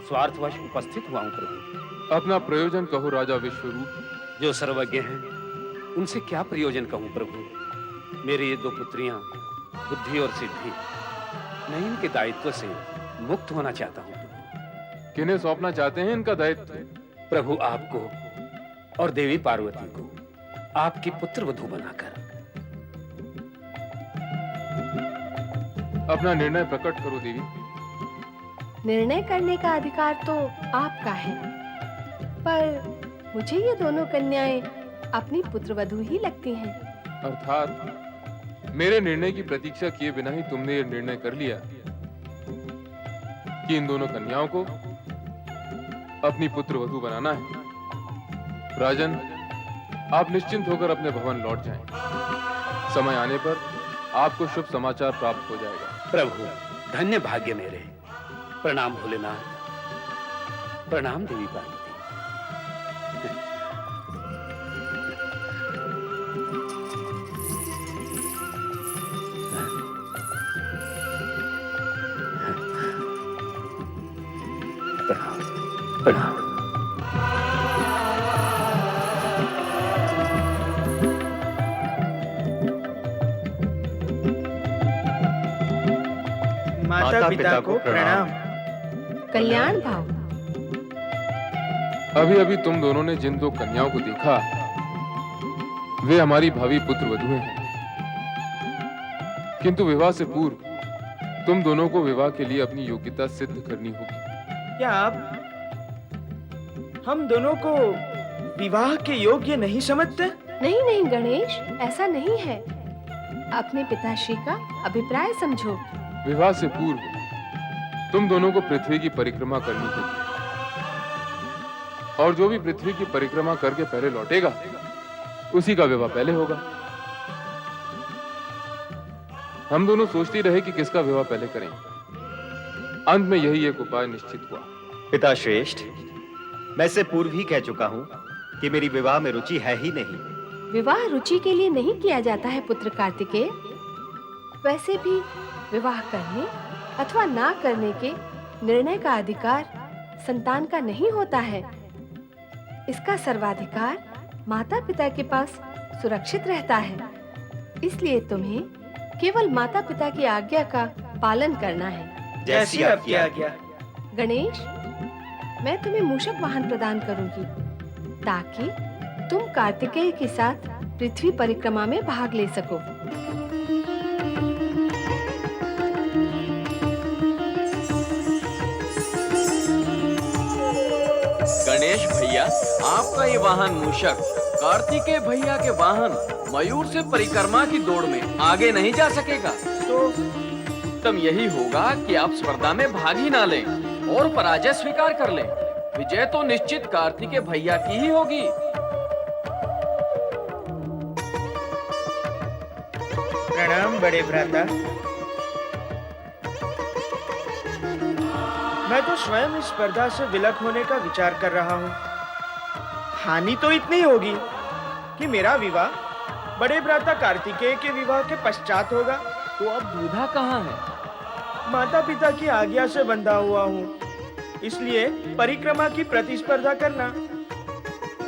स्वार्थवश उपस्थित हुआ हूं प्रभु। अपना प्रयोजन कहो राजा विश्वरूप। जो सर्वज्ञ हैं, उनसे क्या प्रयोजन कहूं प्रभु? मेरी ये दो पुत्रियां बुद्धि और सिद्धि, मैं इनके दायित्व से मुक्त होना चाहता हूं। किन्हें सौंपना चाहते हैं इनका दायित्व? प्रभु, आपको और देवी पार्वती को आपकी पुत्र वधू बनाकर। अपना निर्णय प्रकट करो देवी। निर्णय करने का अधिकार तो आपका है, पर मुझे ये दोनों कन्याएं अपनी पुत्रवधू ही लगती हैं। अर्थात मेरे निर्णय की प्रतीक्षा किए बिना ही तुमने ये निर्णय कर लिया कि इन दोनों कन्याओं को अपनी पुत्र वधू बनाना है। राजन, आप निश्चिंत होकर अपने भवन लौट जाएं। समय आने पर आपको शुभ समाचार प्राप्त हो जाएगा। प्रभु, धन्य भाग्य मेरे। प्रणाम भोलेनाथ, प्रणाम देवी पार्वती। प्रणाम प्रणाम। माता पिता को प्रणाम। कल्याण भाव। अभी अभी तुम दोनों ने जिन दो कन्याओं को देखा, वे हमारी भावी पुत्र वधुएं हैं। किंतु विवाह से पूर्व तुम दोनों को विवाह के लिए अपनी योग्यता सिद्ध करनी होगी। क्या आप हम दोनों को विवाह के योग्य नहीं समझते? नहीं नहीं गणेश, ऐसा नहीं है। अपने पिताश्री का अभिप्राय समझो। विवाह से पूर्व तुम दोनों को पृथ्वी की परिक्रमा करनी होगी, और जो भी पृथ्वी की परिक्रमा करके पहले लौटेगा, उसी का विवाह पहले होगा। हम दोनों सोचते रहे कि किसका विवाह पहले करें। अंत में यही एक उपाय निश्चित हुआ। पिता श्रेष्ठ, मैं इससे पूर्व ही कह चुका हूँ कि मेरी विवाह में रुचि है ही नहीं। विवाह रुचि के लिए नहीं किया जाता है पुत्र कार्तिकेय। वैसे भी विवाह करने अथवा ना करने के निर्णय का अधिकार संतान का नहीं होता है। इसका सर्वाधिकार माता पिता के पास सुरक्षित रहता है। इसलिए तुम्हें केवल माता पिता की आज्ञा का पालन करना है। जैसी आपकी आज्ञा। गणेश, मैं तुम्हें मूषक वाहन प्रदान करूंगी ताकि तुम कार्तिकेय के साथ पृथ्वी परिक्रमा में भाग ले सको। गणेश भैया, आपका ये वाहन मूषक कार्तिकेय भैया के वाहन मयूर से परिक्रमा की दौड़ में आगे नहीं जा सकेगा। तो उत्तम यही होगा कि आप स्पर्धा में भाग ही ना लें और पराजय स्वीकार कर लें। विजय तो निश्चित कार्तिकेय भैया की ही होगी। प्रणाम बड़े भ्राता। मैं तो स्वयं इस स्पर्धा से विलक होने का विचार कर रहा हूँ। हानि तो इतनी होगी कि मेरा विवाह बड़े भ्राता कार्तिकेय के विवाह के पश्चात होगा। तो अब दूधा कहाँ है? माता पिता की आज्ञा से बंधा हुआ हूँ, इसलिए परिक्रमा की प्रतिस्पर्धा करना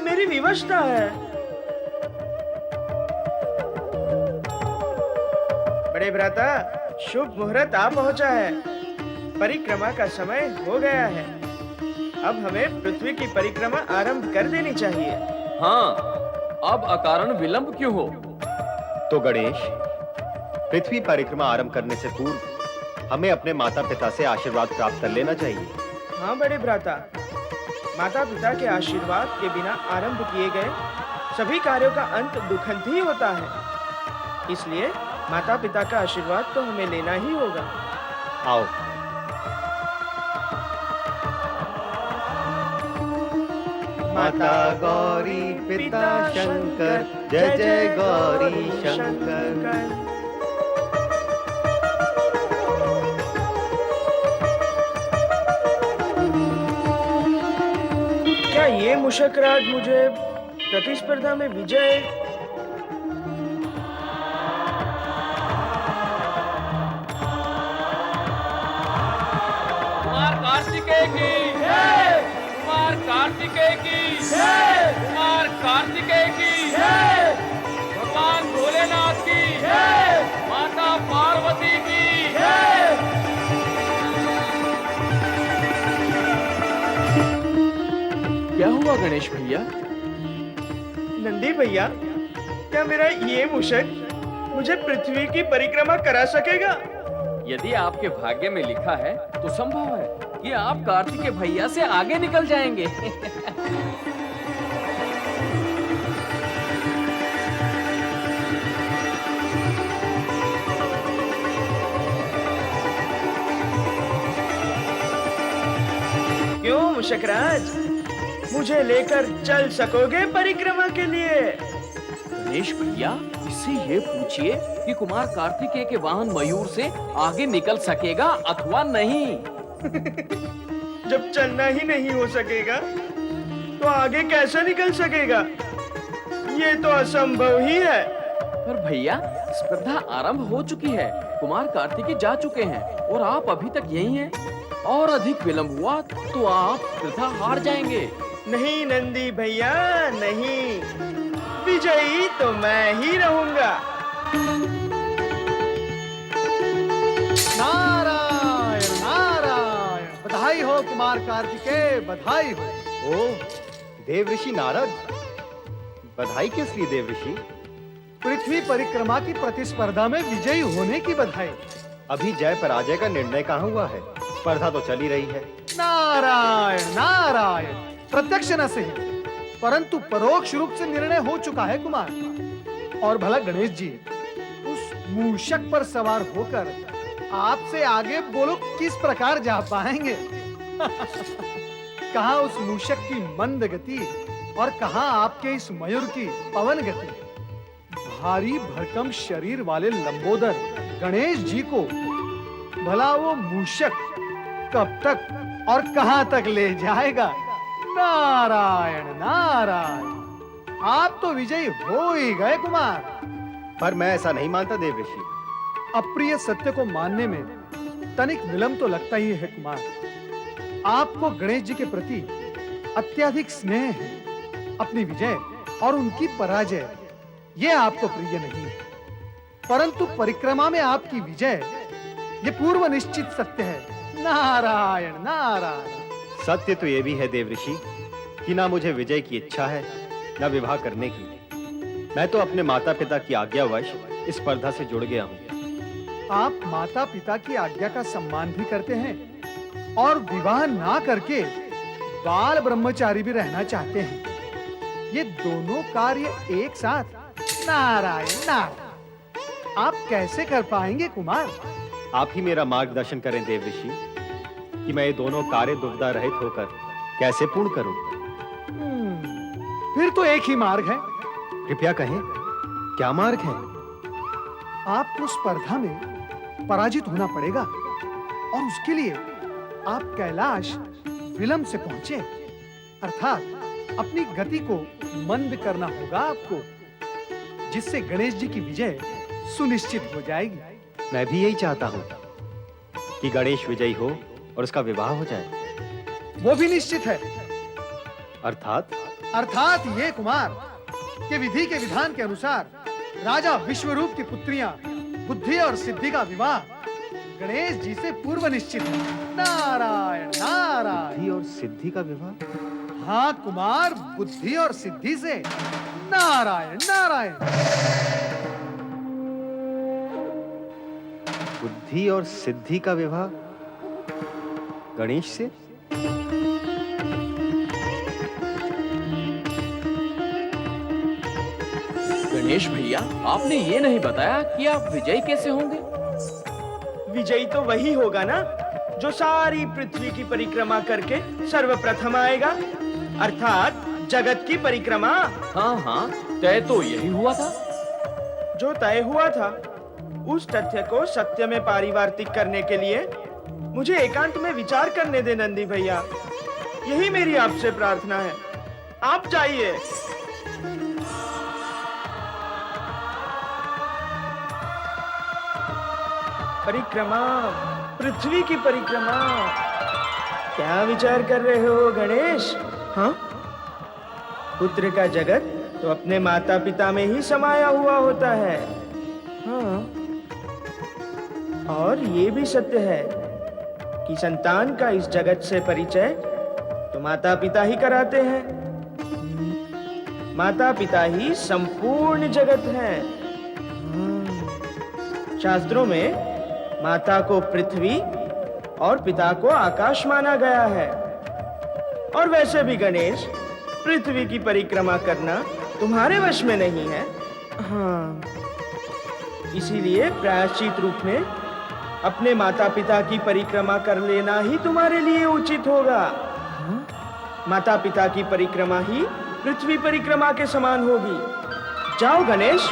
मेरी विवशता है। बड़े भ्राता, शुभ मुहूर्त आ पहुंचा है। परिक्रमा का समय हो गया है। अब हमें पृथ्वी की परिक्रमा आरंभ कर देनी चाहिए। हाँ, अब अकारण विलंब क्यों हो? तो गणेश, पृथ्वी परिक्रमा आरंभ करने से पूर्व हमें अपने माता पिता से आशीर्वाद प्राप्त कर लेना चाहिए। हाँ बड़े भ्राता, माता पिता के आशीर्वाद के बिना आरंभ किए गए सभी कार्यों का अंत दुखंत ही होता है। इसलिए माता पिता का आशीर्वाद तो हमें लेना ही होगा। आओ। माता गौरी पिता शंकर, जय जय गौरी शंकर। क्या ये मूषक राज मुझे प्रतिस्पर्धा में विजय कुमार कार्तिकेय की जय, कुमार कार्तिकेय की जय, कुमार कार्तिकेय की जय, भगवान भोलेनाथ की जय, माता पार्वती की जय। क्या हुआ गणेश भैया? नंदी भैया, क्या मेरा ये मूषक मुझे पृथ्वी की परिक्रमा करा सकेगा? यदि आपके भाग्य में लिखा है तो संभव है कि आप कार्तिकेय भैया से आगे निकल जाएंगे। मूषक राज, मुझे लेकर चल सकोगे परिक्रमा के लिए? गणेश भैया, इससे ये पूछिए कि कुमार कार्तिकेय के वाहन मयूर से आगे निकल सकेगा अथवा नहीं। जब चलना ही नहीं हो सकेगा तो आगे कैसे निकल सकेगा? ये तो असंभव ही है। पर भैया, स्पर्धा आरंभ हो चुकी है, कुमार कार्तिकेय जा चुके हैं और आप अभी तक यही हैं। और अधिक विलंब हुआ तो आप स्पर्धा हार जाएंगे। नहीं नंदी भैया, नहीं, विजयी तो मैं ही रहूंगा। नारायण नारायण, बधाई हो कुमार कार्तिकेय, बधाई हो। ओ देव ऋषि नारद, बधाई किस लिए देव ऋषि? पृथ्वी परिक्रमा की प्रतिस्पर्धा में विजयी होने की बधाई। अभी जय पराजय का निर्णय कहाँ हुआ है? स्पर्धा तो चली रही है। नारायण नारायण, प्रत्यक्ष न सही परंतु परोक्ष रूप से निर्णय हो चुका है कुमार। और भला गणेश जी उस मूषक पर सवार होकर आपसे आगे बोलो किस प्रकार जा पाएंगे? कहाँ उस मूषक की मंद गति और कहाँ आपके इस मयूर की पवन गति। भारी भरकम शरीर वाले लंबोदर गणेश जी को भला वो मूषक कब तक और कहां तक ले जाएगा? नारायण नारायण, आप तो विजयी हो ही गए कुमार। पर मैं ऐसा नहीं मानता देव ऋषि। अप्रिय सत्य को मानने में तनिक विलंब तो लगता ही है कुमार। आपको गणेश जी के प्रति अत्यधिक स्नेह है। अपनी विजय और उनकी पराजय ये आपको प्रिय नहीं है, परंतु परिक्रमा में आपकी विजय ये पूर्व निश्चित सत्य है। नारायण नारायण। सत्य तो ये भी है देव ऋषि कि ना मुझे विजय की इच्छा है ना विवाह करने की। मैं तो अपने माता पिता की आज्ञावश इस स्पर्धा से जुड़ गया हूँ। आप माता पिता की आज्ञा का सम्मान भी करते हैं और विवाह ना करके बाल ब्रह्मचारी भी रहना चाहते हैं। ये दोनों कार्य एक साथ? नारायण नारायण, आप कैसे कर पाएंगे कुमार? आप ही मेरा मार्गदर्शन करें देव ऋषि कि मैं ये दोनों कार्य दुविधा रहित होकर कैसे पूर्ण करूं। फिर तो एक ही मार्ग है। कृपया कहें, क्या मार्ग है? आपको स्पर्धा में पराजित होना पड़ेगा और उसके लिए आप कैलाश विलंब से पहुंचे, अर्थात अपनी गति को मंद करना होगा आपको, जिससे गणेश जी की विजय सुनिश्चित हो जाएगी। मैं भी यही चाहता हूँ कि गणेश विजयी हो और उसका विवाह हो जाए। वो भी निश्चित है। अर्थात ये कुमार कि विधि के विधान के अनुसार राजा विश्वरूप की पुत्रियां बुद्धि और सिद्धि का विवाह गणेश जी से पूर्व निश्चित है। नारायण नारायण। बुद्धि और सिद्धि का विवाह? हाँ कुमार, बुद्धि और सिद्धि से। नारायण नारायण। बुद्धि और सिद्धि का विवाह गणेश से? गणेश भैया, आपने ये नहीं बताया कि आप विजयी कैसे होंगे? विजयी तो वही होगा ना जो सारी पृथ्वी की परिक्रमा करके सर्वप्रथम आएगा, अर्थात जगत की परिक्रमा। हाँ, तय तो यही हुआ था। जो तय हुआ था उस तथ्य को सत्य में पारिवार्तिक करने के लिए मुझे एकांत में विचार करने दे नंदी भैया। यही मेरी आपसे प्रार्थना है। आप जाइए। परिक्रमा, पृथ्वी की परिक्रमा। क्या विचार कर रहे हो गणेश? हाँ, पुत्र का जगत तो अपने माता पिता में ही समाया हुआ होता है। हाँ, और ये भी सत्य है कि संतान का इस जगत से परिचय तो माता पिता ही कराते हैं। माता पिता ही संपूर्ण जगत है। शास्त्रों में माता को पृथ्वी और पिता को आकाश माना गया है। और वैसे भी गणेश, पृथ्वी की परिक्रमा करना तुम्हारे वश में नहीं है। हाँ, इसीलिए प्रायश्चित रूप में अपने माता पिता की परिक्रमा कर लेना ही तुम्हारे लिए उचित होगा। हाँ? माता पिता की परिक्रमा ही पृथ्वी परिक्रमा के समान होगी। जाओ गणेश।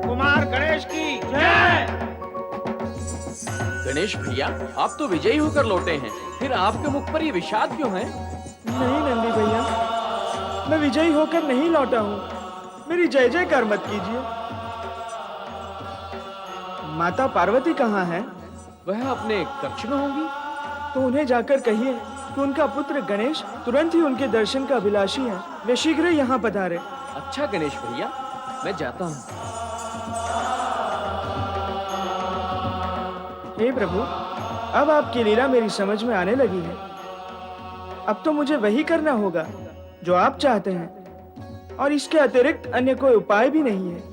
कुमार गणेश की जय। गणेश भैया, आप तो विजयी होकर लौटे हैं, फिर आपके मुख पर ये विषाद क्यों है? नहीं नंदी भैया, मैं विजयी होकर नहीं लौटा हूँ। मेरी जय जयकार मत कीजिए। माता पार्वती कहाँ है? वह अपने कक्ष में होंगी। तो उन्हें जाकर कहिए कि उनका पुत्र गणेश तुरंत ही उनके दर्शन का अभिलाषी है। वे शीघ्र ही यहाँ पधारे। अच्छा गणेश भैया, मैं जाता हूँ। हे प्रभु, अब आपकी लीला मेरी समझ में आने लगी है। अब तो मुझे वही करना होगा जो आप चाहते हैं, और इसके अतिरिक्त अन्य कोई उपाय भी नहीं है।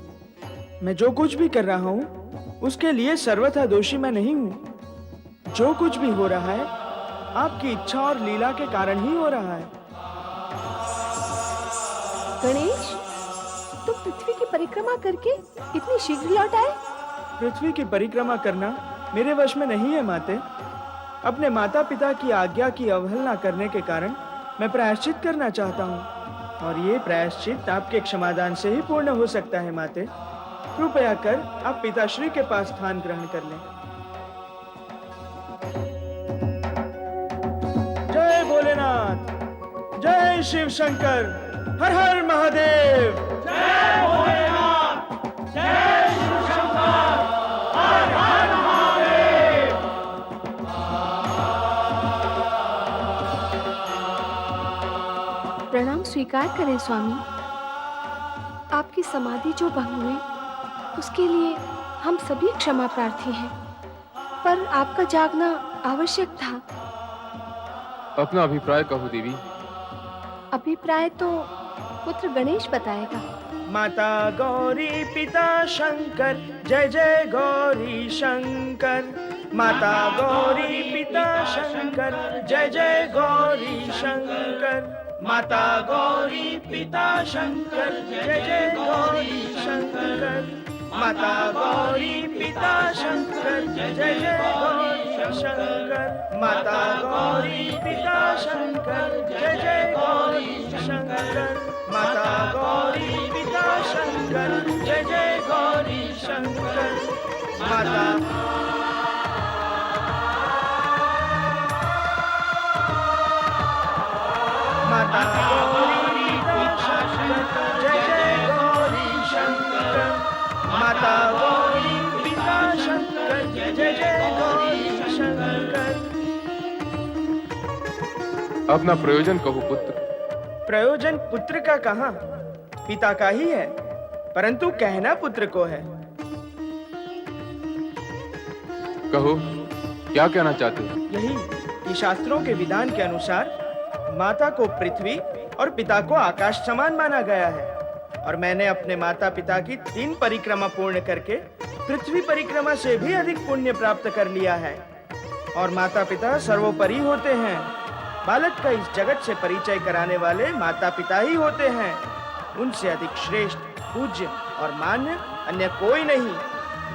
मैं जो कुछ भी कर रहा हूँ उसके लिए सर्वथा दोषी मैं नहीं हूँ। जो कुछ भी हो रहा है आपकी इच्छा और लीला के कारण ही हो रहा है। गणेश, तुम पृथ्वी की परिक्रमा करके इतनी शीघ्र लौट आए? पृथ्वी की परिक्रमा करना मेरे वश में नहीं है माते। अपने माता पिता की आज्ञा की अवहेलना करने के कारण मैं प्रायश्चित करना चाहता हूँ, और ये प्रायश्चित आपके क्षमादान से ही पूर्ण हो सकता है माते। कृपया कर आप पिताश्री के पास स्थान ग्रहण कर लें। जय भोलेनाथ, जय शिव शंकर, हर हर महादेव। जय भोलेनाथ, जय शिव शंकर, हर हर महादेव। प्रणाम स्वीकार करें स्वामी। आपकी समाधि जो भंग हुई उसके लिए हम सभी क्षमा प्रार्थी हैं, पर आपका जागना आवश्यक था। अपना अभिप्राय कहो देवी। अभिप्राय तो पुत्र गणेश बताएगा। माता गौरी पिता शंकर, जय जय गौरी शंकर। माता गौरी पिता शंकर, जय जय गौरी शंकर। माता गौरी पिता शंकर, जय जय गौरी शंकर। माता गौरी पिता शंकर, जय जय गौरी शंकर। माता गौरी पिता शंकर, जय जय गौरी शंकर। माता गौरी पिता शंकर, जय जय गौरी शंकर। माता माता गौरी पिता शंकर, जय जय गौरी शंकर। माता गौरी पिता शंकर, जय जय गौरी शंकर। अपना प्रयोजन कहो पुत्र। प्रयोजन पुत्र का कहाँ, पिता का ही है, परंतु कहना पुत्र को है। कहो, क्या कहना चाहते हो? यही कि शास्त्रों के विधान के अनुसार माता को पृथ्वी और पिता को आकाश समान माना गया है, और मैंने अपने माता पिता की 3 परिक्रमा पूर्ण करके पृथ्वी परिक्रमा से भी अधिक पुण्य प्राप्त कर लिया है। और माता पिता सर्वोपरि होते हैं। बालक का इस जगत से परिचय कराने वाले माता पिता ही होते हैं। उनसे अधिक श्रेष्ठ, पूज्य और मान्य अन्य कोई नहीं।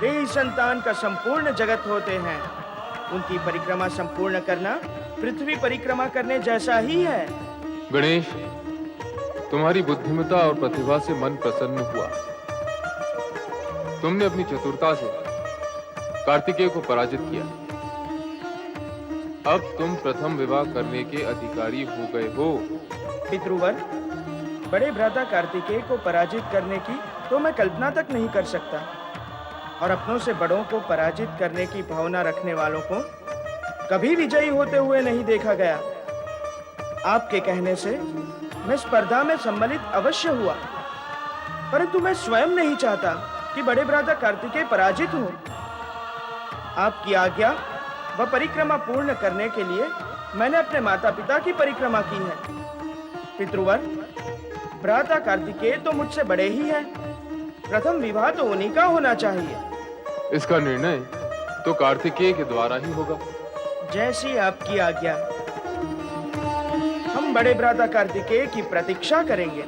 वे ही संतान का संपूर्ण जगत होते हैं। उनकी परिक्रमा संपूर्ण करना पृथ्वी परिक्रमा करने जैसा ही है। गणेश, तुम्हारी बुद्धिमत्ता और प्रतिभा से मन प्रसन्न हुआ। तुमने अपनी चतुरता से कार्तिकेय को पराजित किया। अब तुम प्रथम विवाह करने के अधिकारी हो गए हो। पितृवर, बड़े भ्राता कार्तिकेय को पराजित करने की तो मैं कल्पना तक नहीं कर सकता, और अपनों से बड़ों को पराजित करने की भावना रखने वालों को कभी विजयी होते हुए नहीं देखा गया। आपके कहने से मैं स्पर्धा में सम्मिलित अवश्य हुआ, परंतु मैं स्वयं नहीं चाहता कि बड़े भ्राता कार्तिकेय पराजित हो। आपकी आज्ञा व परिक्रमा पूर्ण करने के लिए मैंने अपने माता पिता की परिक्रमा की है। पितृवर, भ्राता कार्तिकेय तो मुझसे बड़े ही हैं। प्रथम विवाह तो उन्हीं का होना चाहिए। इसका निर्णय तो कार्तिकेय के द्वारा ही होगा। जैसी आपकी आज्ञा। हम हम बड़े भ्राता कार्तिकेय की प्रतीक्षा करेंगे।